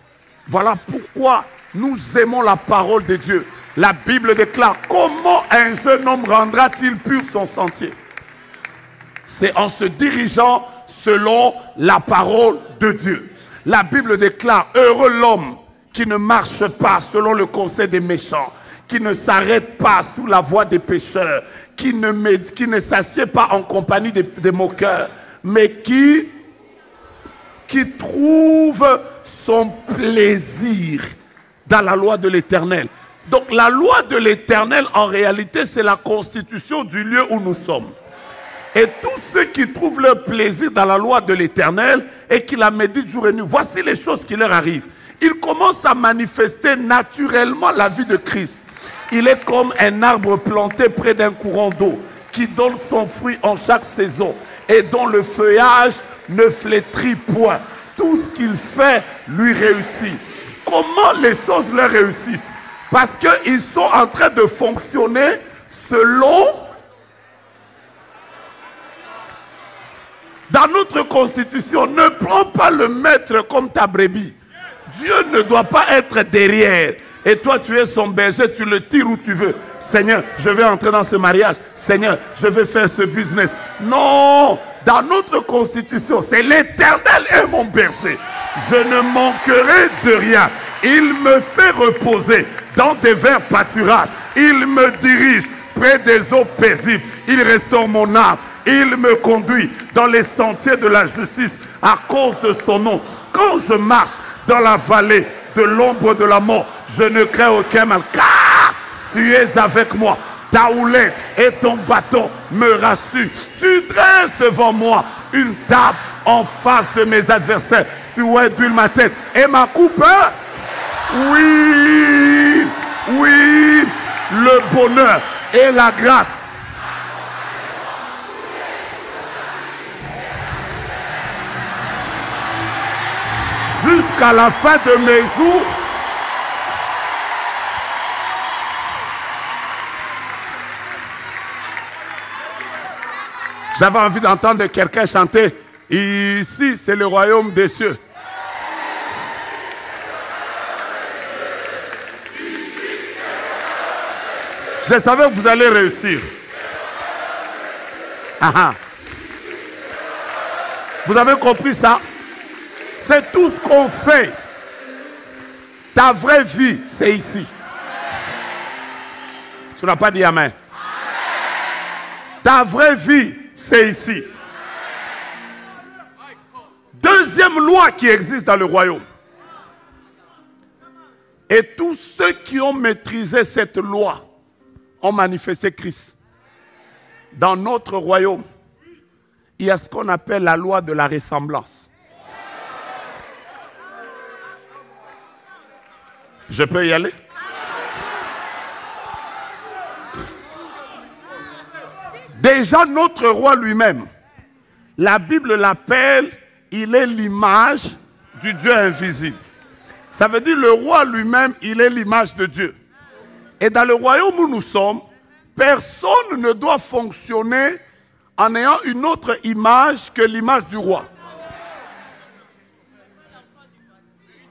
Voilà pourquoi nous aimons la parole de Dieu. La Bible déclare, comment un jeune homme rendra-t-il pur son sentier? C'est en se dirigeant selon la parole de Dieu. La Bible déclare, heureux l'homme qui ne marche pas selon le conseil des méchants, qui ne s'arrête pas sous la voie des pécheurs, qui ne s'assied pas en compagnie des moqueurs, mais qui trouve son plaisir dans la loi de l'Éternel. Donc la loi de l'Éternel, en réalité, c'est la constitution du lieu où nous sommes. Et tous ceux qui trouvent leur plaisir dans la loi de l'Éternel et qui la méditent jour et nuit, voici les choses qui leur arrivent. Ils commencent à manifester naturellement la vie de Christ. Il est comme un arbre planté près d'un courant d'eau qui donne son fruit en chaque saison. et dont le feuillage ne flétrit point. Tout ce qu'il fait lui réussit. Comment les choses leur réussissent? Parce qu'ils sont en train de fonctionner selon... Dans notre constitution, ne prends pas le maître comme ta brebis. Dieu ne doit pas être derrière. Et toi, tu es son berger, tu le tires où tu veux. Seigneur, je vais entrer dans ce mariage. Seigneur, je vais faire ce business. Non, dans notre constitution, c'est l'Éternel est mon berger. Je ne manquerai de rien. Il me fait reposer dans des verts pâturages. Il me dirige près des eaux paisibles. Il restaure mon âme. Il me conduit dans les sentiers de la justice à cause de son nom. Quand je marche dans la vallée de l'ombre de la mort, je ne crains aucun mal, car tu es avec moi. Ta houlette et ton bâton me rassurent. Tu dresses devant moi une table en face de mes adversaires. Tu huiles ma tête et ma coupe. Oui, oui, le bonheur et la grâce. Jusqu'à la fin de mes jours, j'avais envie d'entendre quelqu'un chanter. Ici, c'est le royaume des cieux. Je savais que vous allez réussir. Vous avez compris ça? C'est tout ce qu'on fait. Ta vraie vie, c'est ici. Tu n'as pas dit amen. Ta vraie vie, c'est ici. Deuxième loi qui existe dans le royaume. Et tous ceux qui ont maîtrisé cette loi ont manifesté Christ. Dans notre royaume, il y a ce qu'on appelle la loi de la ressemblance. Je peux y aller? Déjà, notre roi lui-même, la Bible l'appelle, il est l'image du Dieu invisible. Ça veut dire le roi lui-même, il est l'image de Dieu. Et dans le royaume où nous sommes, personne ne doit fonctionner en ayant une autre image que l'image du roi.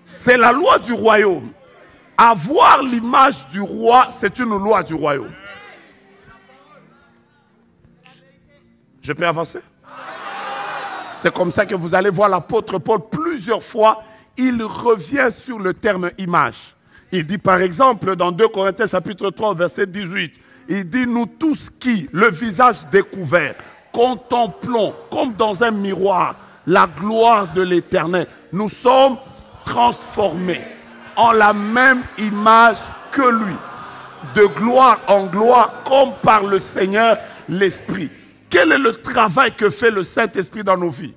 C'est la loi du royaume. Avoir l'image du roi, c'est une loi du royaume. Je peux avancer? C'est comme ça que vous allez voir l'apôtre Paul plusieurs fois. Il revient sur le terme image. Il dit par exemple dans 2 Corinthiens chapitre 3 verset 18. Il dit nous tous qui, le visage découvert, contemplons comme dans un miroir la gloire de l'Éternel. Nous sommes transformés en la même image que lui, de gloire en gloire, comme par le Seigneur l'Esprit. Quel est le travail que fait le Saint-Esprit dans nos vies?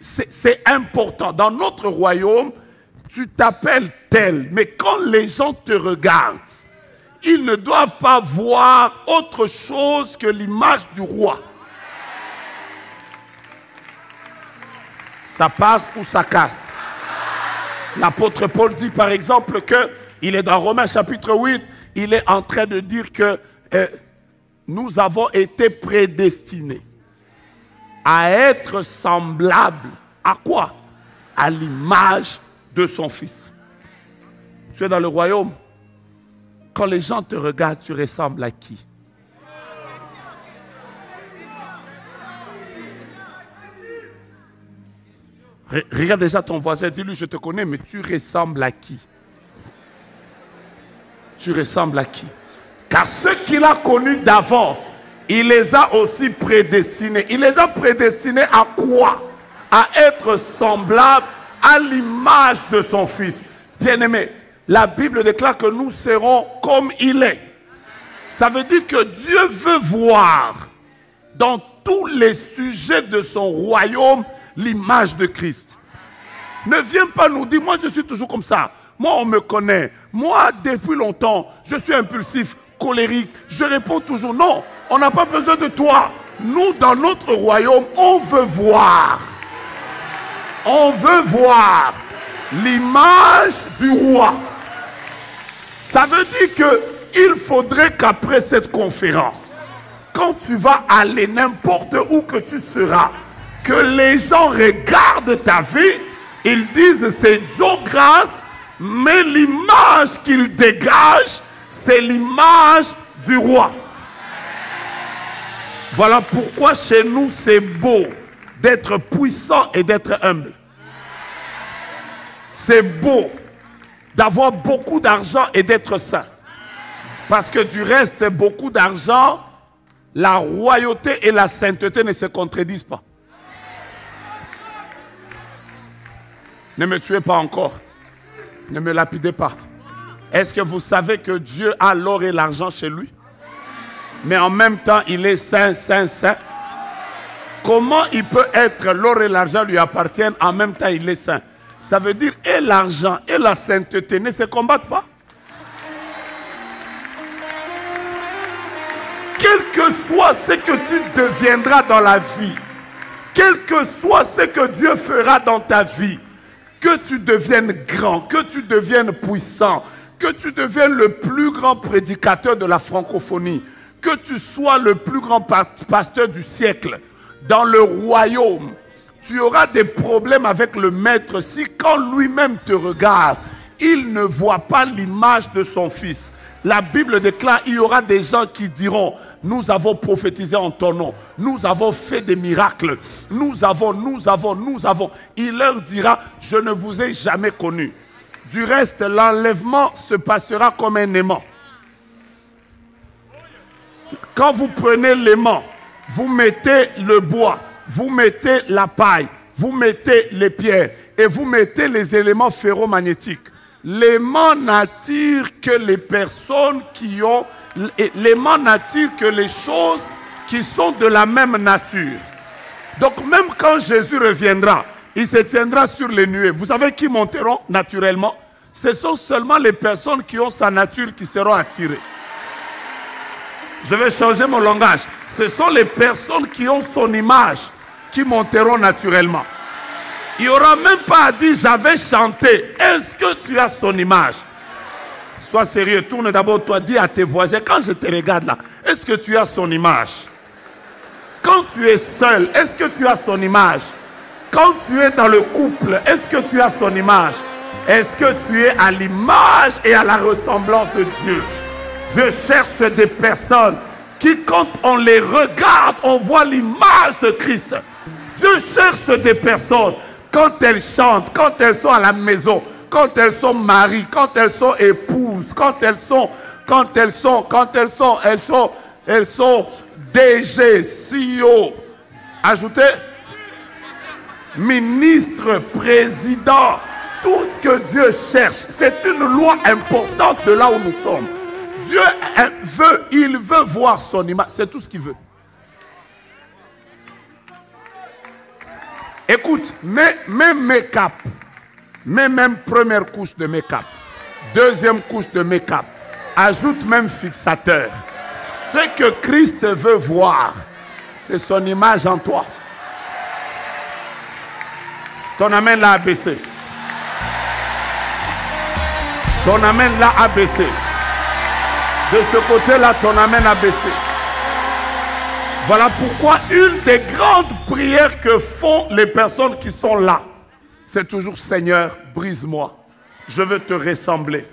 C'est important. Dans notre royaume, tu t'appelles tel, mais quand les gens te regardent, ils ne doivent pas voir autre chose que l'image du roi. Ça passe ou ça casse. L'apôtre Paul dit par exemple qu'il est dans Romains chapitre 8, il est en train de dire que nous avons été prédestinés à être semblables à quoi? À l'image de son Fils. Tu es dans le royaume. Quand les gens te regardent, tu ressembles à qui? Regarde déjà ton voisin, dis-lui, je te connais, mais tu ressembles à qui? Tu ressembles à qui? Car ceux qu'il a connus d'avance, il les a aussi prédestinés. Il les a prédestinés à quoi? À être semblables à l'image de son Fils. Bien-aimé, la Bible déclare que nous serons comme il est. Ça veut dire que Dieu veut voir dans tous les sujets de son royaume l'image de Christ. Ne viens pas nous dire, moi je suis toujours comme ça. Moi on me connaît. Moi depuis longtemps, je suis impulsif, colérique. Je réponds toujours non. On n'a pas besoin de toi. Nous, dans notre royaume, on veut voir. On veut voir l'image du roi. Ça veut dire qu'il faudrait qu'après cette conférence, quand tu vas aller n'importe où que tu seras, que les gens regardent ta vie, ils disent c'est Joe Grace, mais l'image qu'il dégage, c'est l'image du roi. Voilà pourquoi chez nous c'est beau d'être puissant et d'être humble. C'est beau d'avoir beaucoup d'argent et d'être saint. Parce que du reste, beaucoup d'argent, la royauté et la sainteté ne se contredisent pas. Ne me tuez pas encore. Ne me lapidez pas. Est-ce que vous savez que Dieu a l'or et l'argent chez lui? Mais en même temps, il est saint, saint, saint. Comment il peut être, l'or et l'argent lui appartiennent, en même temps il est saint? Ça veut dire et l'argent et la sainteté ne se combattent pas. Quel que soit ce que tu deviendras dans la vie, quel que soit ce que Dieu fera dans ta vie, que tu deviennes grand, que tu deviennes puissant, que tu deviennes le plus grand prédicateur de la francophonie, que tu sois le plus grand pasteur du siècle, dans le royaume, tu auras des problèmes avec le maître si quand lui-même te regarde, il ne voit pas l'image de son fils. La Bible déclare, il y aura des gens qui diront, nous avons prophétisé en ton nom, nous avons fait des miracles, nous avons. Il leur dira, je ne vous ai jamais connu. Du reste, l'enlèvement se passera comme un aimant. Quand vous prenez l'aimant, vous mettez le bois, vous mettez la paille, vous mettez les pierres et vous mettez les éléments ferromagnétiques. L'aimant n'attire que les personnes qui ont... L'aimant n'attire que les choses qui sont de la même nature. Donc même quand Jésus reviendra, il se tiendra sur les nuées. Vous savez qui monteront naturellement? Ce sont seulement les personnes qui ont sa nature qui seront attirées. Je vais changer mon langage. Ce sont les personnes qui ont son image qui monteront naturellement. Il n'y aura même pas à dire j'avais chanté. Est-ce que tu as son image? Sois sérieux, tourne d'abord toi, dis à tes voisins, quand je te regarde là, est-ce que tu as son image? Quand tu es seul, est-ce que tu as son image? Quand tu es dans le couple, est-ce que tu as son image? Est-ce que tu es à l'image et à la ressemblance de Dieu? Dieu cherche des personnes qui, quand on les regarde, on voit l'image de Christ. Dieu cherche des personnes, quand elles chantent, quand elles sont à la maison, quand elles sont mariées, quand elles sont épouses, quand elles sont DG, CEO, ajoutez, ministre, président, tout ce que Dieu cherche, c'est une loi importante de là où nous sommes. Dieu il veut voir son image, c'est tout ce qu'il veut. Écoute, mets make-up, mets même première couche de make-up, deuxième couche de make-up, ajoute même fixateur. Ce que Christ veut voir, c'est son image en toi. Ton amen l'a abaissé. Ton amen l'a abaissé. De ce côté-là, ton amen a baissé. Voilà pourquoi une des grandes prières que font les personnes qui sont là, c'est toujours Seigneur, brise-moi. Je veux te ressembler.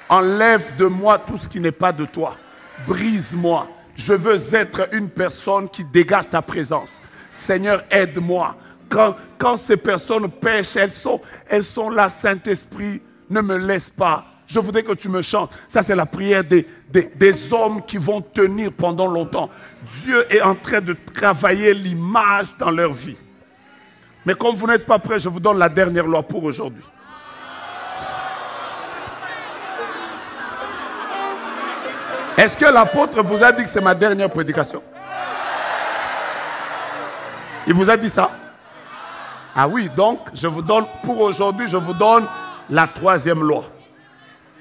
Enlève de moi tout ce qui n'est pas de toi. Brise-moi. Je veux être une personne qui dégage ta présence. Seigneur, aide-moi. Quand ces personnes pêchent, elles sont là, Saint-Esprit, ne me laisse pas. Je voudrais que tu me chantes. Ça, c'est la prière des hommes qui vont tenir pendant longtemps. Dieu est en train de travailler l'image dans leur vie. Mais comme vous n'êtes pas prêts, je vous donne la dernière loi pour aujourd'hui. Est-ce que l'apôtre vous a dit que c'est ma dernière prédication? Il vous a dit ça? Ah oui, donc je vous donne, pour aujourd'hui, je vous donne la troisième loi.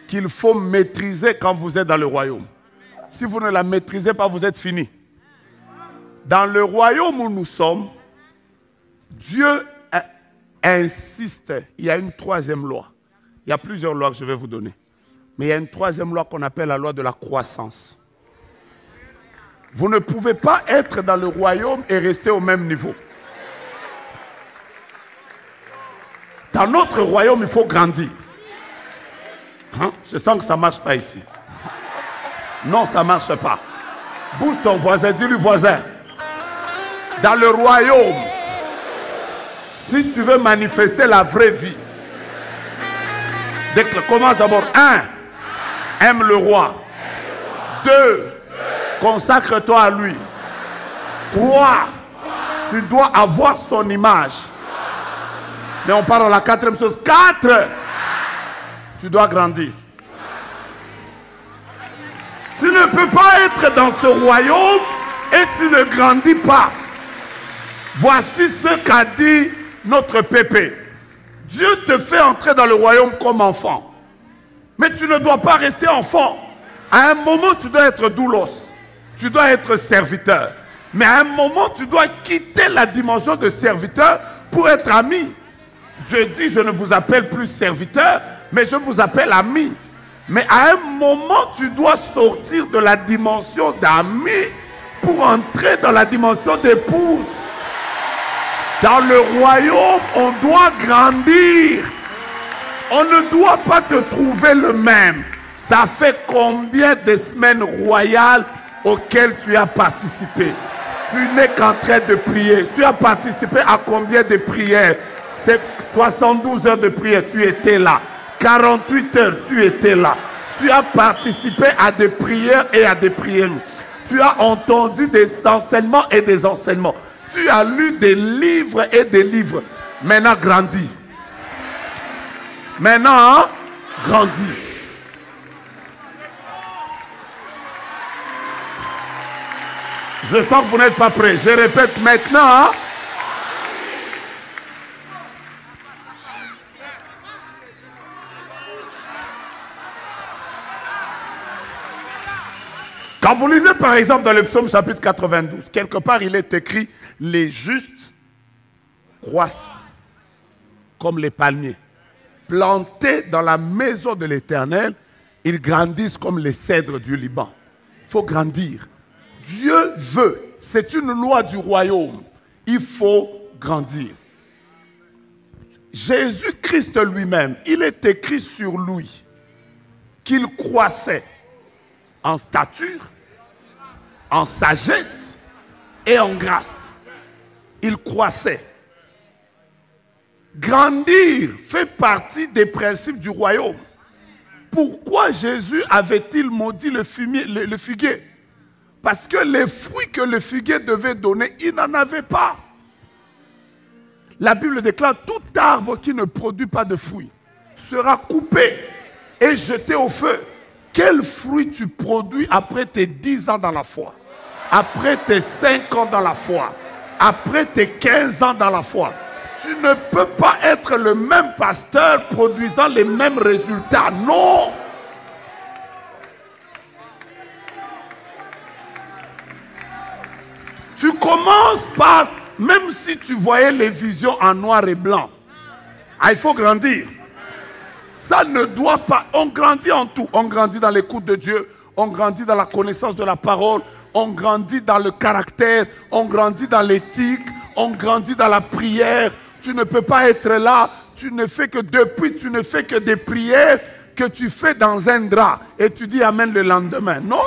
Qu'il faut maîtriser quand vous êtes dans le royaume. Si vous ne la maîtrisez pas, vous êtes fini. Dans le royaume où nous sommes, Dieu insiste. Il y a une troisième loi. Il y a plusieurs lois que je vais vous donner. Mais il y a une troisième loi qu'on appelle la loi de la croissance. Vous ne pouvez pas être dans le royaume et rester au même niveau. Dans notre royaume, il faut grandir. Hein? Je sens que ça ne marche pas ici. Non, ça ne marche pas. Bouge ton voisin, dis-lui voisin. Dans le royaume, si tu veux manifester la vraie vie, commence d'abord. 1. Aime le roi. 2. Consacre-toi à lui. 3. Tu dois avoir son image. Mais on parle de la quatrième chose. 4. Tu dois grandir. Tu ne peux pas être dans ce royaume et tu ne grandis pas. Voici ce qu'a dit notre Pépé. Dieu te fait entrer dans le royaume comme enfant. Mais tu ne dois pas rester enfant. À un moment, tu dois être doulos. Tu dois être serviteur. Mais à un moment, tu dois quitter la dimension de serviteur pour être ami. Dieu dit, je ne vous appelle plus serviteur, mais je vous appelle ami. Mais à un moment, tu dois sortir de la dimension d'ami pour entrer dans la dimension d'épouse. Dans le royaume, on doit grandir. On ne doit pas te trouver le même. Ça fait combien de semaines royales auxquelles tu as participé? Tu n'es qu'en train de prier. Tu as participé à combien de prières? C'est 72 heures de prière, tu étais là. 48 heures, tu étais là. Tu as participé à des prières et à des prières. Tu as entendu des enseignements et des enseignements. Tu as lu des livres et des livres. Maintenant, grandis. Maintenant, grandis. Je sens que vous n'êtes pas prêts. Je répète maintenant. Quand vous lisez par exemple dans le psaume chapitre 92, quelque part il est écrit « Les justes croissent comme les palmiers. Plantés dans la maison de l'Éternel, ils grandissent comme les cèdres du Liban. » Il faut grandir. Dieu veut, c'est une loi du royaume. Il faut grandir. Jésus-Christ lui-même, il est écrit sur lui qu'il croissait en stature, en sagesse et en grâce. Il croissait. Grandir fait partie des principes du royaume. Pourquoi Jésus avait-il maudit le figuier? Parce que les fruits que le figuier devait donner, il n'en avait pas. La Bible déclare, tout arbre qui ne produit pas de fruits sera coupé et jeté au feu. Quel fruit tu produis après tes 10 ans dans la foi? Après tes 5 ans dans la foi? Après tes 15 ans dans la foi? Tu ne peux pas être le même pasteur produisant les mêmes résultats. Non! Tu commences par, même si tu voyais les visions en noir et blanc, il faut grandir. Ça ne doit pas, on grandit en tout. On grandit dans l'écoute de Dieu, on grandit dans la connaissance de la parole, on grandit dans le caractère, on grandit dans l'éthique, on grandit dans la prière. Tu ne peux pas être là, tu ne fais que des prières que tu fais dans un drap et tu dis amen le lendemain. Non?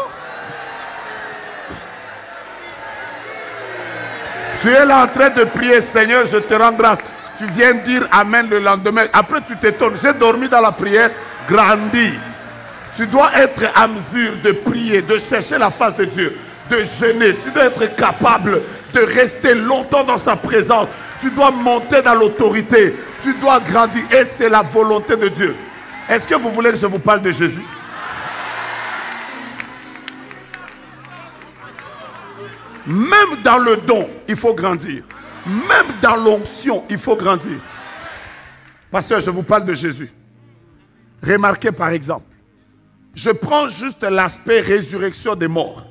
Tu es là en train de prier, Seigneur, je te rends grâce. Tu viens dire amen le lendemain. Après, tu t'étonnes. J'ai dormi dans la prière. Grandis. Tu dois être à mesure de prier, de chercher la face de Dieu, de jeûner. Tu dois être capable de rester longtemps dans sa présence. Tu dois monter dans l'autorité. Tu dois grandir. Et c'est la volonté de Dieu. Est-ce que vous voulez que je vous parle de Jésus? Même dans le don, il faut grandir. Même dans l'onction, il faut grandir. Pasteur, je vous parle de Jésus. Remarquez par exemple, je prends juste l'aspect résurrection des morts.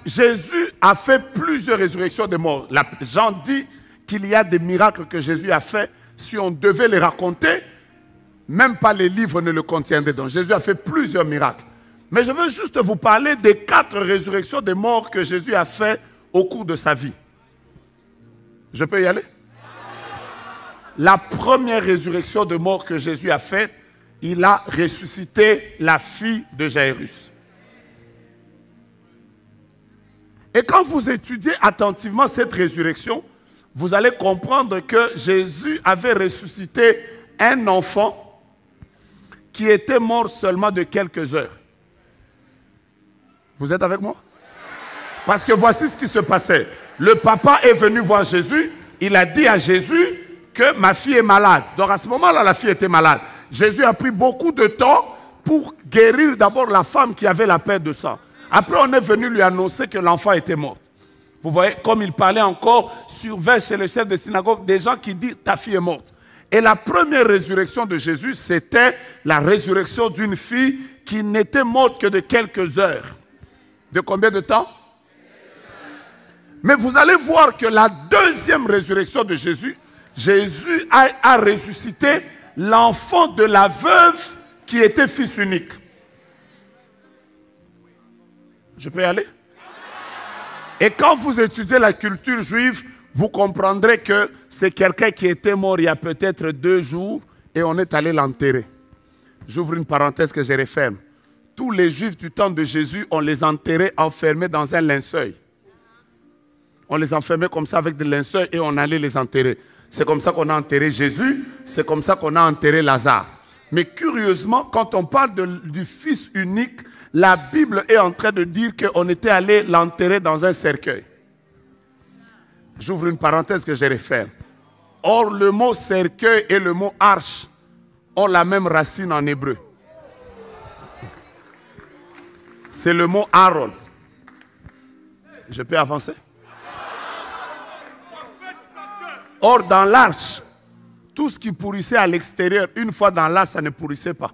Jésus a fait plusieurs résurrections des morts. Jean dit qu'il y a des miracles que Jésus a fait. Si on devait les raconter, même pas les livres ne le contiendraient. Donc Jésus a fait plusieurs miracles. Mais je veux juste vous parler des 4 résurrections des morts que Jésus a fait au cours de sa vie. Je peux y aller? La première résurrection de mort que Jésus a faite, il a ressuscité la fille de Jairus. Et quand vous étudiez attentivement cette résurrection, vous allez comprendre que Jésus avait ressuscité un enfant qui était mort seulement de quelques heures. Vous êtes avec moi? Parce que voici ce qui se passait. Le papa est venu voir Jésus. Il a dit à Jésus que ma fille est malade. Donc à ce moment-là, la fille était malade. Jésus a pris beaucoup de temps pour guérir d'abord la femme qui avait la perte de sang. Après, on est venu lui annoncer que l'enfant était mort. Vous voyez, comme il parlait encore, surveille chez le chef de synagogue des gens qui disent ta fille est morte. Et la première résurrection de Jésus, c'était la résurrection d'une fille qui n'était morte que de quelques heures. De combien de temps? Mais vous allez voir que la deuxième résurrection de Jésus, Jésus a ressuscité l'enfant de la veuve qui était fils unique. Je peux y aller? Et quand vous étudiez la culture juive, vous comprendrez que c'est quelqu'un qui était mort il y a peut-être 2 jours et on est allé l'enterrer. J'ouvre une parenthèse que je referme. Tous les juifs du temps de Jésus, on les enterrait enfermés dans un linceul. On les enfermait comme ça avec des linceuls et on allait les enterrer. C'est comme ça qu'on a enterré Jésus, c'est comme ça qu'on a enterré Lazare. Mais curieusement, quand on parle du fils unique, la Bible est en train de dire qu'on était allé l'enterrer dans un cercueil. J'ouvre une parenthèse que je referme. Or, le mot cercueil et le mot arche ont la même racine en hébreu. C'est le mot Aaron. Je peux avancer? Or, dans l'arche, tout ce qui pourrissait à l'extérieur, une fois dans l'arche, ça ne pourrissait pas.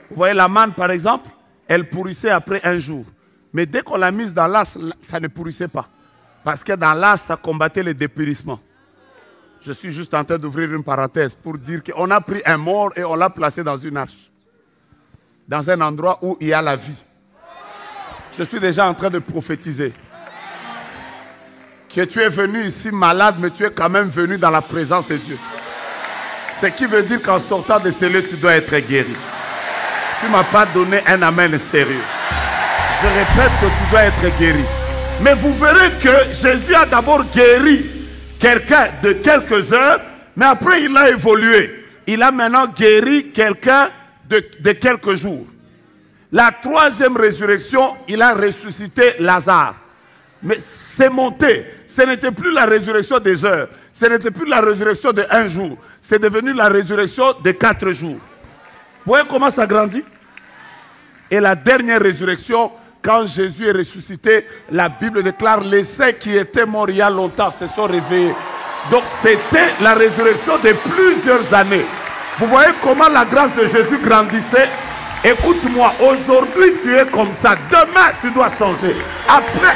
Vous voyez la manne, par exemple, elle pourrissait après 1 jour. Mais dès qu'on l'a mise dans l'arche, ça ne pourrissait pas. Parce que dans l'arche, ça combattait le dépérissement. Je suis juste en train d'ouvrir une parenthèse pour dire qu'on a pris un mort et on l'a placé dans une arche. Dans un endroit où il y a la vie. Je suis déjà en train de prophétiser. Que tu es venu ici malade, mais tu es quand même venu dans la présence de Dieu. Ce qui veut dire qu'en sortant de ce lieu, tu dois être guéri. Tu ne m'as pas donné un amen sérieux. Je répète que tu dois être guéri. Mais vous verrez que Jésus a d'abord guéri quelqu'un de quelques heures, mais après il a évolué. Il a maintenant guéri quelqu'un de quelques jours. La 3e résurrection, il a ressuscité Lazare. Mais c'est monté. Ce n'était plus la résurrection des heures. Ce n'était plus la résurrection de 1 jour. C'est devenu la résurrection de 4 jours. Vous voyez comment ça grandit? Et la dernière résurrection, quand Jésus est ressuscité, la Bible déclare les saints qui étaient morts il y a longtemps se sont réveillés. Donc c'était la résurrection de plusieurs années. Vous voyez comment la grâce de Jésus grandissait? Écoute-moi, aujourd'hui tu es comme ça. Demain tu dois changer. Après,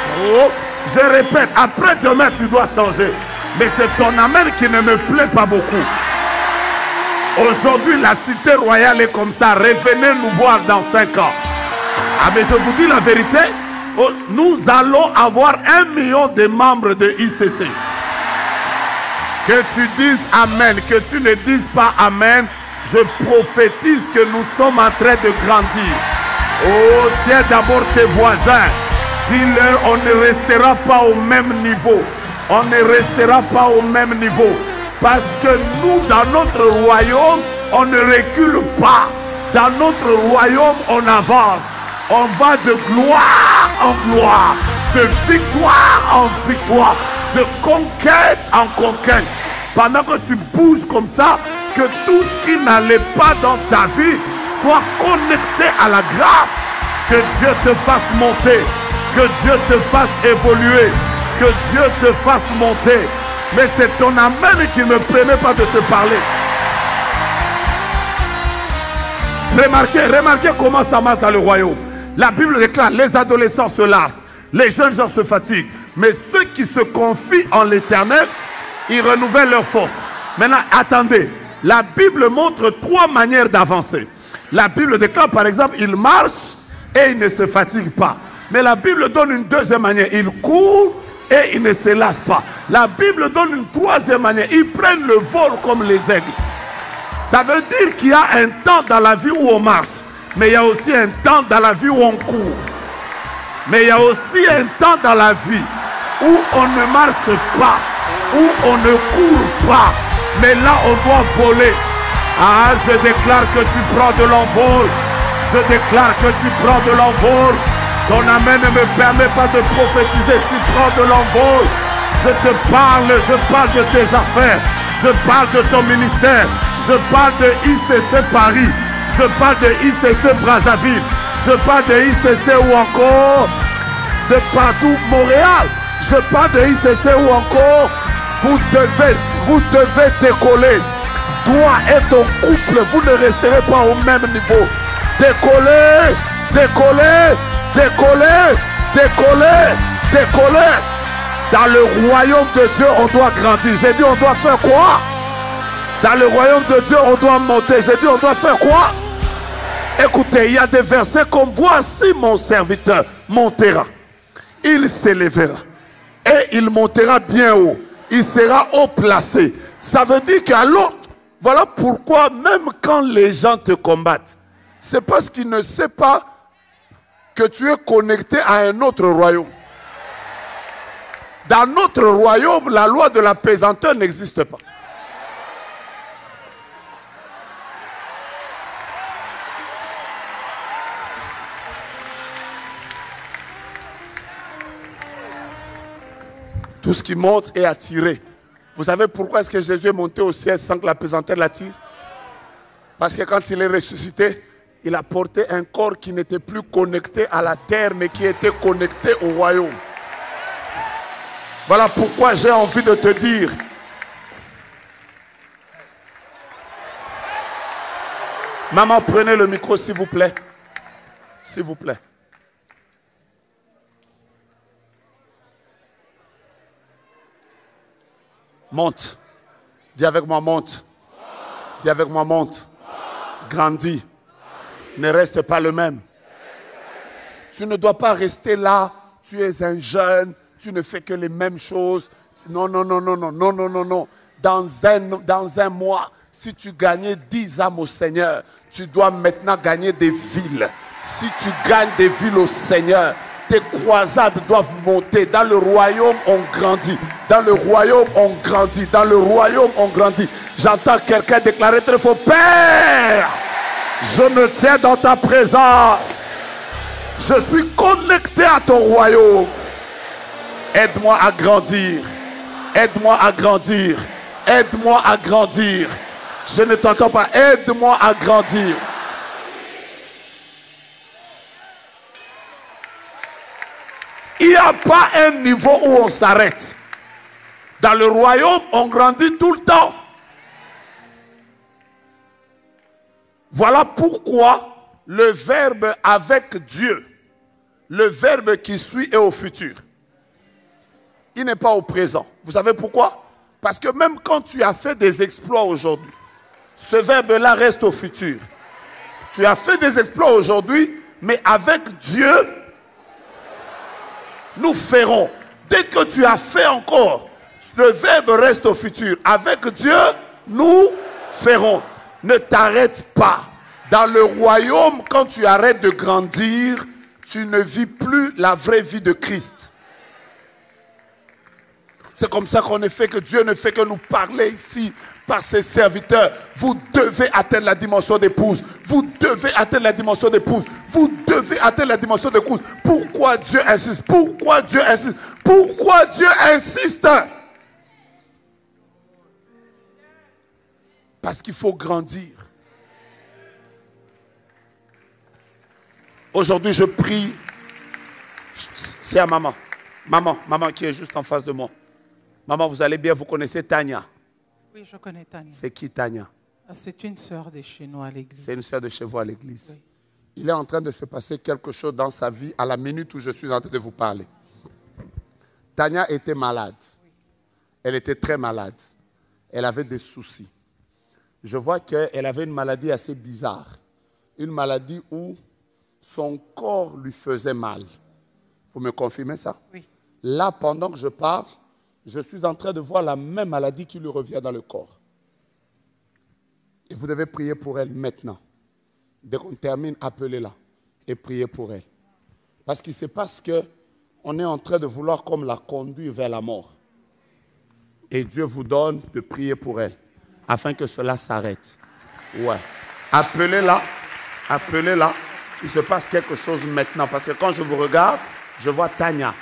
je répète, après demain tu dois changer. Mais c'est ton amen qui ne me plaît pas beaucoup. Aujourd'hui la cité royale est comme ça. Revenez nous voir dans 5 ans. Ah mais je vous dis la vérité, nous allons avoir 1 million de membres de ICC. Que tu dises Amen, que tu ne dises pas Amen, je prophétise que nous sommes en train de grandir. Oh, tiens d'abord tes voisins. Dis-leur, on ne restera pas au même niveau. On ne restera pas au même niveau. Parce que nous, dans notre royaume, on ne recule pas. Dans notre royaume, on avance. On va de gloire en gloire, de victoire en victoire, de conquête en conquête. Pendant que tu bouges comme ça, que tout ce qui n'allait pas dans ta vie soit connecté à la grâce. Que Dieu te fasse monter, que Dieu te fasse évoluer, que Dieu te fasse monter. Mais c'est ton amen qui ne me permet pas de te parler. Remarquez comment ça marche dans le royaume. La Bible déclare, les adolescents se lassent, les jeunes gens se fatiguent. Mais ceux qui se confient en l'Éternel, ils renouvellent leur force. Maintenant, attendez. La Bible montre 3 manières d'avancer. La Bible déclare, par exemple, ils marchent et ils ne se fatiguent pas. Mais la Bible donne une 2e manière. Ils courent et ils ne se lassent pas. La Bible donne une 3e manière. Ils prennent le vol comme les aigles. Ça veut dire qu'il y a un temps dans la vie où on marche. Mais il y a aussi un temps dans la vie où on court. Mais il y a aussi un temps dans la vie où on ne marche pas, où on ne court pas. Mais là, on doit voler. Ah, je déclare que tu prends de l'envol. Je déclare que tu prends de l'envol. Ton amen ne me permet pas de prophétiser. Tu prends de l'envol. Je parle de tes affaires. Je parle de ton ministère. Je parle de ICC Paris. Je parle de ICC Brazzaville. Je parle de ICC ou encore de partout Montréal. Je parle de ICC ou encore vous devez décoller. Toi et ton couple, vous ne resterez pas au même niveau. Décoller, décoller, décoller, décoller, décoller. Dans le royaume de Dieu, on doit grandir. J'ai dit, on doit faire quoi? Dans le royaume de Dieu, on doit monter. J'ai dit, on doit faire quoi? Écoutez, il y a des versets comme voici mon serviteur montera. Il s'élèvera. Et il montera bien haut. Il sera haut placé. Ça veut dire qu'à l'autre, voilà pourquoi même quand les gens te combattent, c'est parce qu'ils ne savent pas que tu es connecté à un autre royaume. Dans notre royaume, la loi de la pesanteur n'existe pas. Tout ce qui monte est attiré. Vous savez pourquoi est-ce que Jésus est monté au ciel sans que la pesanteur l'attire? Parce que quand il est ressuscité, il a porté un corps qui n'était plus connecté à la terre, mais qui était connecté au royaume. Voilà pourquoi j'ai envie de te dire, maman, prenez le micro s'il vous plaît. S'il vous plaît. Monte. Dis avec moi, monte. Dis avec moi, monte. Grandis. Ne reste pas le même. Tu ne dois pas rester là. Tu es un jeune. Tu ne fais que les mêmes choses. Non, non, non, non, non, non, non, non, non. Dans un mois, si tu gagnais 10 âmes au Seigneur, tu dois maintenant gagner des villes. Si tu gagnes des villes au Seigneur, tes croisades doivent monter. Dans le royaume, on grandit. Dans le royaume, on grandit. Dans le royaume, on grandit. J'entends quelqu'un déclarer très fort, Père, je me tiens dans ta présence. Je suis connecté à ton royaume. Aide-moi à grandir. Aide-moi à grandir. Aide-moi à grandir. Je ne t'entends pas. Aide-moi à grandir. Il n'y a pas un niveau où on s'arrête. Dans le royaume, on grandit tout le temps. Voilà pourquoi le verbe avec Dieu, le verbe qui suit est au futur. Il n'est pas au présent. Vous savez pourquoi? Parce que même quand tu as fait des exploits aujourd'hui, ce verbe-là reste au futur. Tu as fait des exploits aujourd'hui, mais avec Dieu, nous ferons. Dès que tu as fait encore, le verbe reste au futur. Avec Dieu, nous ferons. Ne t'arrête pas. Dans le royaume, quand tu arrêtes de grandir, tu ne vis plus la vraie vie de Christ. C'est comme ça qu'on ne fait que Dieu ne fait que nous parler ici par ses serviteurs. Vous devez atteindre la dimension d'épouse. Vous devez atteindre la dimension d'épouse. Vous devez atteindre la dimension d'épouse. Pourquoi Dieu insiste? Pourquoi Dieu insiste? Pourquoi Dieu insiste? Parce qu'il faut grandir. Aujourd'hui, je prie. C'est à maman. Maman qui est juste en face de moi. Maman, vous allez bien, vous connaissez Tania? Oui, je connais Tania. C'est qui Tania? C'est une sœur de chez nous à l'église. C'est une sœur de chez vous à l'église. Oui. Il est en train de se passer quelque chose dans sa vie à la minute où je suis en train de vous parler. Tania était malade. Elle était très malade. Elle avait des soucis. Je vois qu'elle avait une maladie assez bizarre. Une maladie où son corps lui faisait mal. Vous me confirmez ça? Oui. Là, pendant que je parle, je suis en train de voir la même maladie qui lui revient dans le corps. Et vous devez prier pour elle maintenant. Dès qu'on termine, appelez-la et priez pour elle. Parce qu'il se passe qu'on est en train de vouloir comme la conduire vers la mort. Et Dieu vous donne de prier pour elle, afin que cela s'arrête. Ouais. Appelez-la, appelez-la. Il se passe quelque chose maintenant. Parce que quand je vous regarde, je vois Tania.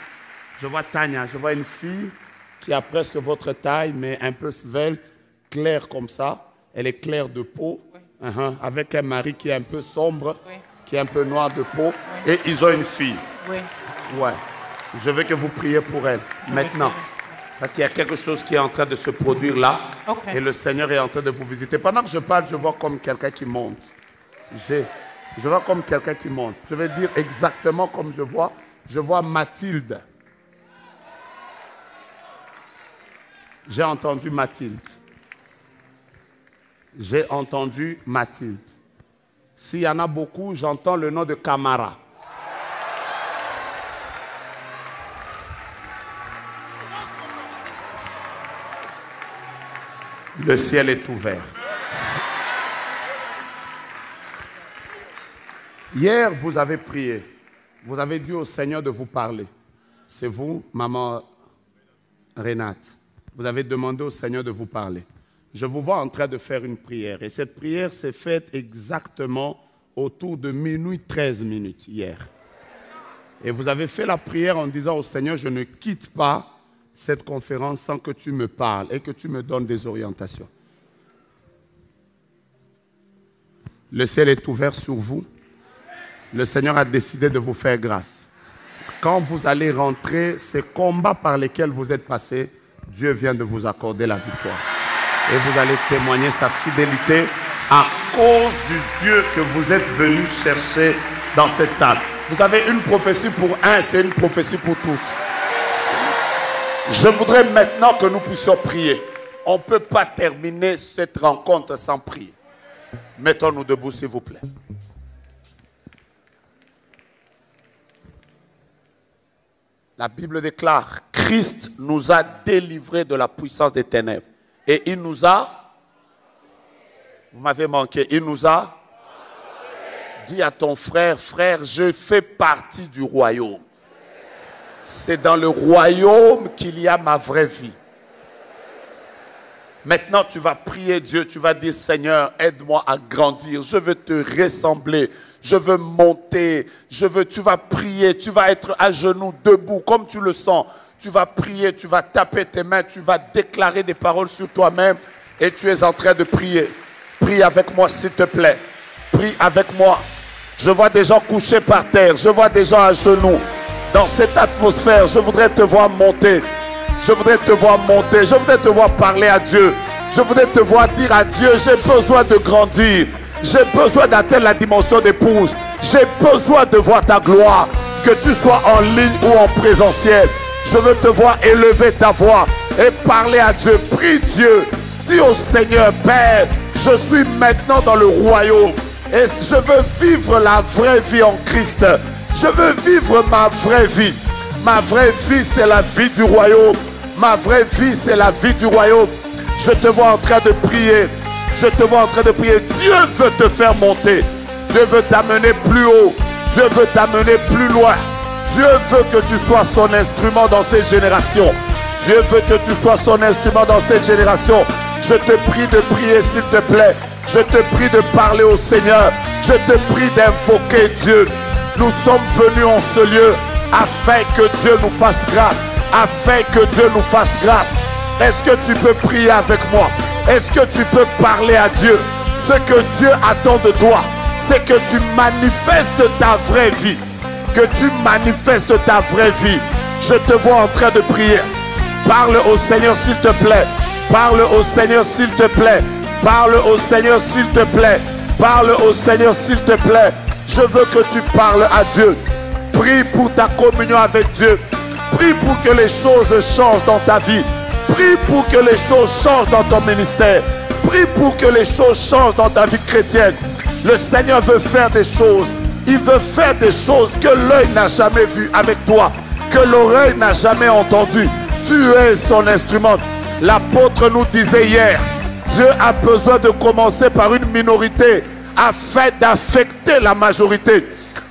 Je vois Tania. Je vois une fille qui a presque votre taille, mais un peu svelte, claire comme ça. Elle est claire de peau, oui. Avec un mari qui est un peu sombre, oui. Qui est un peu noir de peau. Oui. Et ils ont une fille. Oui. Ouais. Je veux que vous priez pour elle, maintenant. Parce qu'il y a quelque chose qui est en train de se produire là. Okay. Et le Seigneur est en train de vous visiter. Pendant que je parle, je vois comme quelqu'un qui monte. Je vois comme quelqu'un qui monte. Je vais dire exactement comme je vois. Je vois Mathilde. J'ai entendu Mathilde. J'ai entendu Mathilde. S'il y en a beaucoup, j'entends le nom de Camara. Le ciel est ouvert. Hier, vous avez prié. Vous avez dit au Seigneur de vous parler. C'est vous, maman Renate. Vous avez demandé au Seigneur de vous parler. Je vous vois en train de faire une prière. Et cette prière s'est faite exactement autour de minuit 13 minutes hier. Et vous avez fait la prière en disant au Seigneur, je ne quitte pas cette conférence sans que tu me parles et que tu me donnes des orientations. Le ciel est ouvert sur vous. Le Seigneur a décidé de vous faire grâce. Quand vous allez rentrer, ces combats par lesquels vous êtes passés, Dieu vient de vous accorder la victoire. Et vous allez témoigner sa fidélité à cause du Dieu que vous êtes venu chercher dans cette salle. Vous avez une prophétie pour un, c'est une prophétie pour tous. Je voudrais maintenant que nous puissions prier. On ne peut pas terminer cette rencontre sans prier. Mettons-nous debout, s'il vous plaît. La Bible déclare, Christ nous a délivrés de la puissance des ténèbres. Et il nous a, vous m'avez manqué, il nous a, dis à ton frère, frère, je fais partie du royaume. C'est dans le royaume qu'il y a ma vraie vie. Maintenant, tu vas prier Dieu, tu vas dire, Seigneur, aide-moi à grandir. Je veux te ressembler, je veux monter, tu vas prier, tu vas être à genoux, debout, comme tu le sens. Tu vas prier, tu vas taper tes mains, tu vas déclarer des paroles sur toi-même et tu es en train de prier. Prie avec moi, s'il te plaît. Prie avec moi. Je vois des gens couchés par terre, je vois des gens à genoux. Dans cette atmosphère, je voudrais te voir monter. Je voudrais te voir monter. Je voudrais te voir parler à Dieu. Je voudrais te voir dire à Dieu, j'ai besoin de grandir. J'ai besoin d'atteindre la dimension d'épouse. J'ai besoin de voir ta gloire. Que tu sois en ligne ou en présentiel. Je veux te voir élever ta voix et parler à Dieu. Prie Dieu. Dis au Seigneur, Père, je suis maintenant dans le royaume. Et je veux vivre la vraie vie en Christ. Je veux vivre ma vraie vie. Ma vraie vie, c'est la vie du royaume. Ma vraie vie, c'est la vie du royaume. Je te vois en train de prier. Je te vois en train de prier. Dieu veut te faire monter. Dieu veut t'amener plus haut. Dieu veut t'amener plus loin. Dieu veut que tu sois son instrument dans cette génération. Dieu veut que tu sois son instrument dans cette génération. Je te prie de prier, s'il te plaît. Je te prie de parler au Seigneur. Je te prie d'invoquer Dieu. Nous sommes venus en ce lieu afin que Dieu nous fasse grâce. Afin que Dieu nous fasse grâce. Est-ce que tu peux prier avec moi? Est-ce que tu peux parler à Dieu? Ce que Dieu attend de toi, c'est que tu manifestes ta vraie vie. Que tu manifestes ta vraie vie. Je te vois en train de prier. Parle au Seigneur, s'il te plaît. Parle au Seigneur, s'il te plaît. Parle au Seigneur, s'il te plaît. Parle au Seigneur, s'il te plaît. Je veux que tu parles à Dieu. Prie pour ta communion avec Dieu. Prie pour que les choses changent dans ta vie. Prie pour que les choses changent dans ton ministère. Prie pour que les choses changent dans ta vie chrétienne. Le Seigneur veut faire des choses. Il veut faire des choses que l'œil n'a jamais vues avec toi, que l'oreille n'a jamais entendues. Tu es son instrument. L'apôtre nous disait hier, Dieu a besoin de commencer par une minorité afin d'affecter la majorité.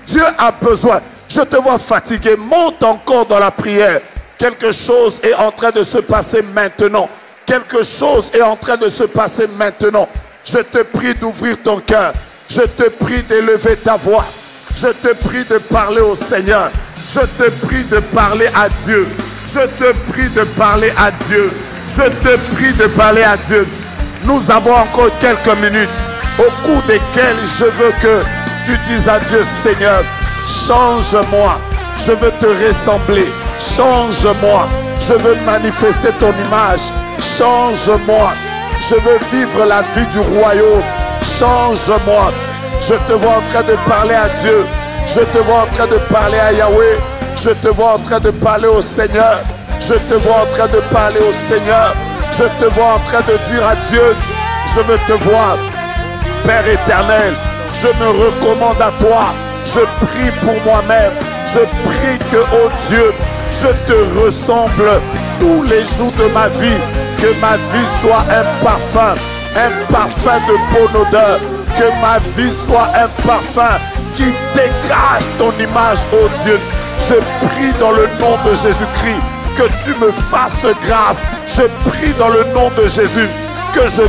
Dieu a besoin. Je te vois fatigué. Monte encore dans la prière. Quelque chose est en train de se passer maintenant. Quelque chose est en train de se passer maintenant. Je te prie d'ouvrir ton cœur. Je te prie d'élever ta voix. Je te prie de parler au Seigneur. Je te prie de parler à Dieu. Je te prie de parler à Dieu. Je te prie de parler à Dieu. Nous avons encore quelques minutes au cours desquelles je veux que tu dises à Dieu, Seigneur, change-moi. Je veux te ressembler. Change-moi. Je veux manifester ton image. Change-moi. Je veux vivre la vie du royaume. Change-moi. Je te vois en train de parler à Dieu. Je te vois en train de parler à Yahweh. Je te vois en train de parler au Seigneur. Je te vois en train de parler au Seigneur. Je te vois en train de dire à Dieu, je veux te voir. Père éternel, je me recommande à toi. Je prie pour moi-même. Je prie que, oh Dieu, je te ressemble tous les jours de ma vie. Que ma vie soit un parfum de bonne odeur. Que ma vie soit un parfum qui dégage ton image, oh Dieu. Je prie dans le nom de Jésus-Christ que tu me fasses grâce. Je prie dans le nom de Jésus que je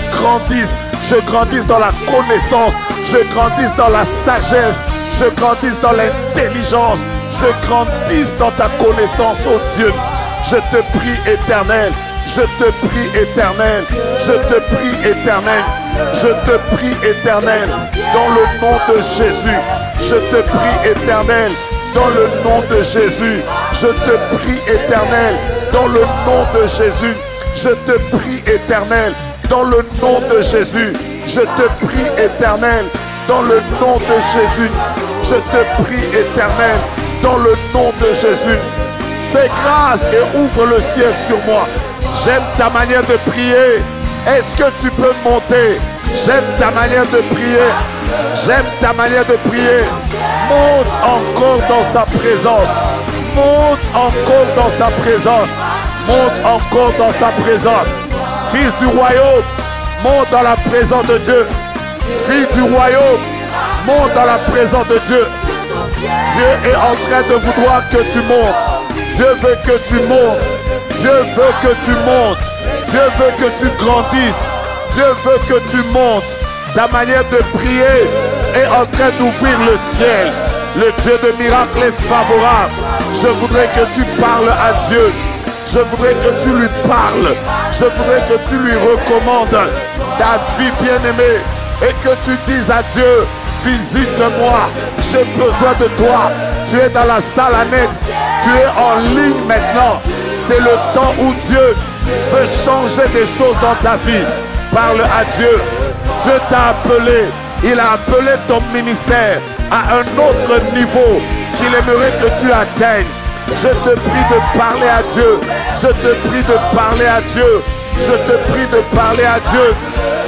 grandisse dans la connaissance, je grandisse dans la sagesse, je grandisse dans l'intelligence, je grandisse dans ta connaissance, oh Dieu. Je te prie, éternel. Je te prie, éternel. Je te prie, éternel. Je te prie, éternel. Dans le nom de Jésus. Je te prie, éternel. Dans le nom de Jésus. Je te prie, éternel. Dans le nom de Jésus. Je te prie, éternel. Dans le nom de Jésus. Je te prie, éternel. Dans le nom de Jésus. Je te prie, éternel. Dans le nom de Jésus. Fais grâce et ouvre le ciel sur moi. J'aime ta manière de prier. Est-ce que tu peux monter? J'aime ta manière de prier. J'aime ta manière de prier. Monte encore dans sa présence. Monte encore dans sa présence. Monte encore dans sa présence. Fils du royaume, monte dans la présence de Dieu. Fille du royaume, monte dans la présence de Dieu. Dieu est en train de vouloir que tu montes. Dieu veut que tu montes. Dieu veut que tu montes. Dieu veut que tu grandisses. Dieu veut que tu montes. Ta manière de prier est en train d'ouvrir le ciel. Le Dieu de miracles est favorable. Je voudrais que tu parles à Dieu. Je voudrais que tu lui parles. Je voudrais que tu lui recommandes ta vie bien-aimée. Et que tu dises à Dieu, visite-moi. J'ai besoin de toi. Tu es dans la salle annexe. Tu es en ligne maintenant. C'est le temps où Dieu veut changer des choses dans ta vie. Parle à Dieu. Dieu t'a appelé. Il a appelé ton ministère à un autre niveau qu'il aimerait que tu atteignes. Je te prie de parler à Dieu. Je te prie de parler à Dieu. Je te prie de parler à Dieu.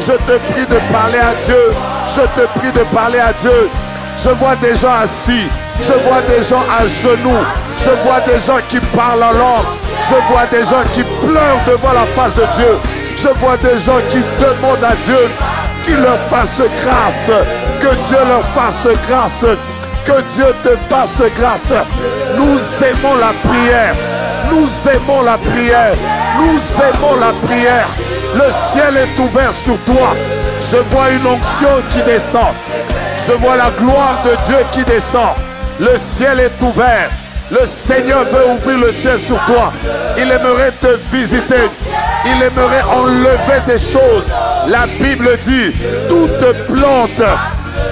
Je te prie de parler à Dieu. Je te prie de parler à Dieu. Je vois des gens assis. Je vois des gens à genoux. Je vois des gens qui parlent en langue. Je vois des gens qui pleurent devant la face de Dieu. Je vois des gens qui demandent à Dieu qu'il leur fasse grâce. Que Dieu leur fasse grâce. Que Dieu te fasse grâce. Nous aimons la prière. Nous aimons la prière. Nous aimons la prière. Le ciel est ouvert sur toi. Je vois une onction qui descend. Je vois la gloire de Dieu qui descend. Le ciel est ouvert. Le Seigneur veut ouvrir le ciel sur toi. Il aimerait te visiter. Il aimerait enlever des choses. La Bible dit, toute plante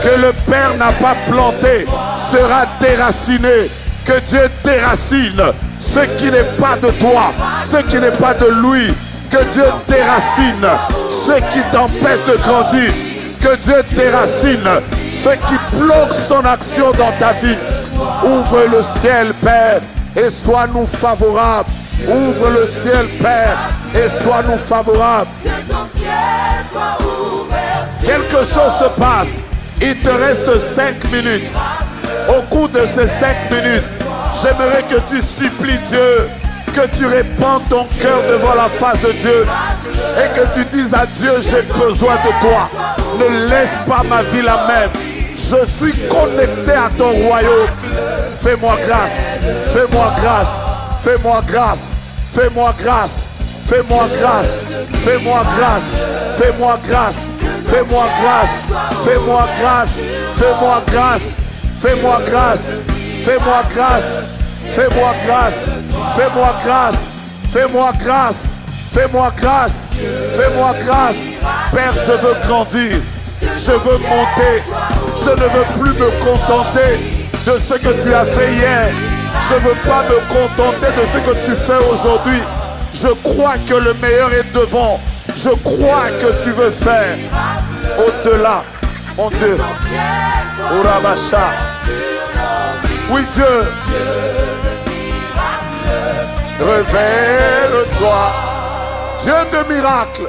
que le Père n'a pas plantée sera déracinée. Que Dieu déracine ce qui n'est pas de toi, ce qui n'est pas de lui. Que Dieu déracine ce qui t'empêche de grandir. Que Dieu déracine ce qui bloque son action dans ta vie. Ouvre le ciel, Père, et sois-nous favorables. Ouvre le ciel, Père, et sois-nous favorables. Que ton ciel soit ouvert. Quelque chose se passe. Il te reste 5 minutes. Au cours de ces 5 minutes, j'aimerais que tu supplies Dieu, que tu répandes ton cœur devant la face de Dieu et que tu dises à Dieu, j'ai besoin de toi. Ne laisse pas ma vie la même. Je suis connecté à ton royaume. Fais-moi grâce, fais-moi grâce, fais-moi grâce, fais-moi grâce, fais-moi grâce, fais-moi grâce, fais-moi grâce, fais-moi grâce, fais-moi grâce, fais-moi grâce, fais-moi grâce, fais-moi grâce, fais-moi grâce, fais-moi grâce, fais-moi grâce, fais-moi grâce, fais-moi grâce. Père, je veux grandir, je veux monter, je ne veux plus me contenter de ce que tu as fait hier. Je ne veux pas me contenter de ce que tu fais aujourd'hui. Je crois que le meilleur est devant. Je crois que tu veux faire au-delà. Mon Dieu. Urabacha. Oui, Dieu. Révèle-toi. Dieu de miracles.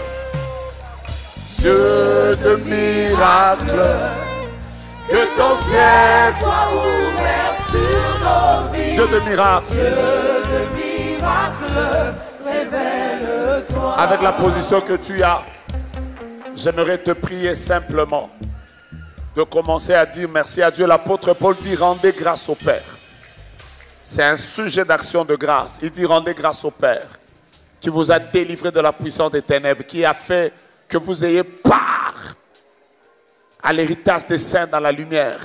Dieu de miracles. Que ton ciel soit ouvert sur nos vies. Dieu de miracles. Dieu de miracles, révèle-toi. Avec la position que tu as, j'aimerais te prier simplement de commencer à dire merci à Dieu. L'apôtre Paul dit rendez grâce au Père. C'est un sujet d'action de grâce. Il dit rendez grâce au Père qui vous a délivré de la puissance des ténèbres, qui a fait que vous ayez part à l'héritage des saints dans la lumière.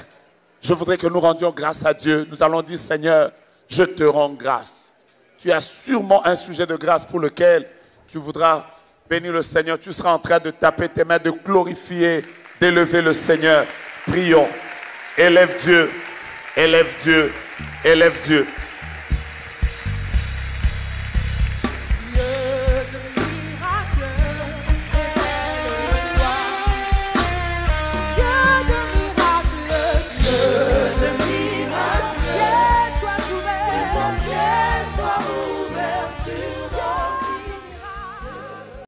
Je voudrais que nous rendions grâce à Dieu. Nous allons dire, Seigneur, je te rends grâce. Tu as sûrement un sujet de grâce pour lequel tu voudras bénir le Seigneur. Tu seras en train de taper tes mains, de glorifier, d'élever le Seigneur. Prions. Élève Dieu, élève Dieu, élève Dieu.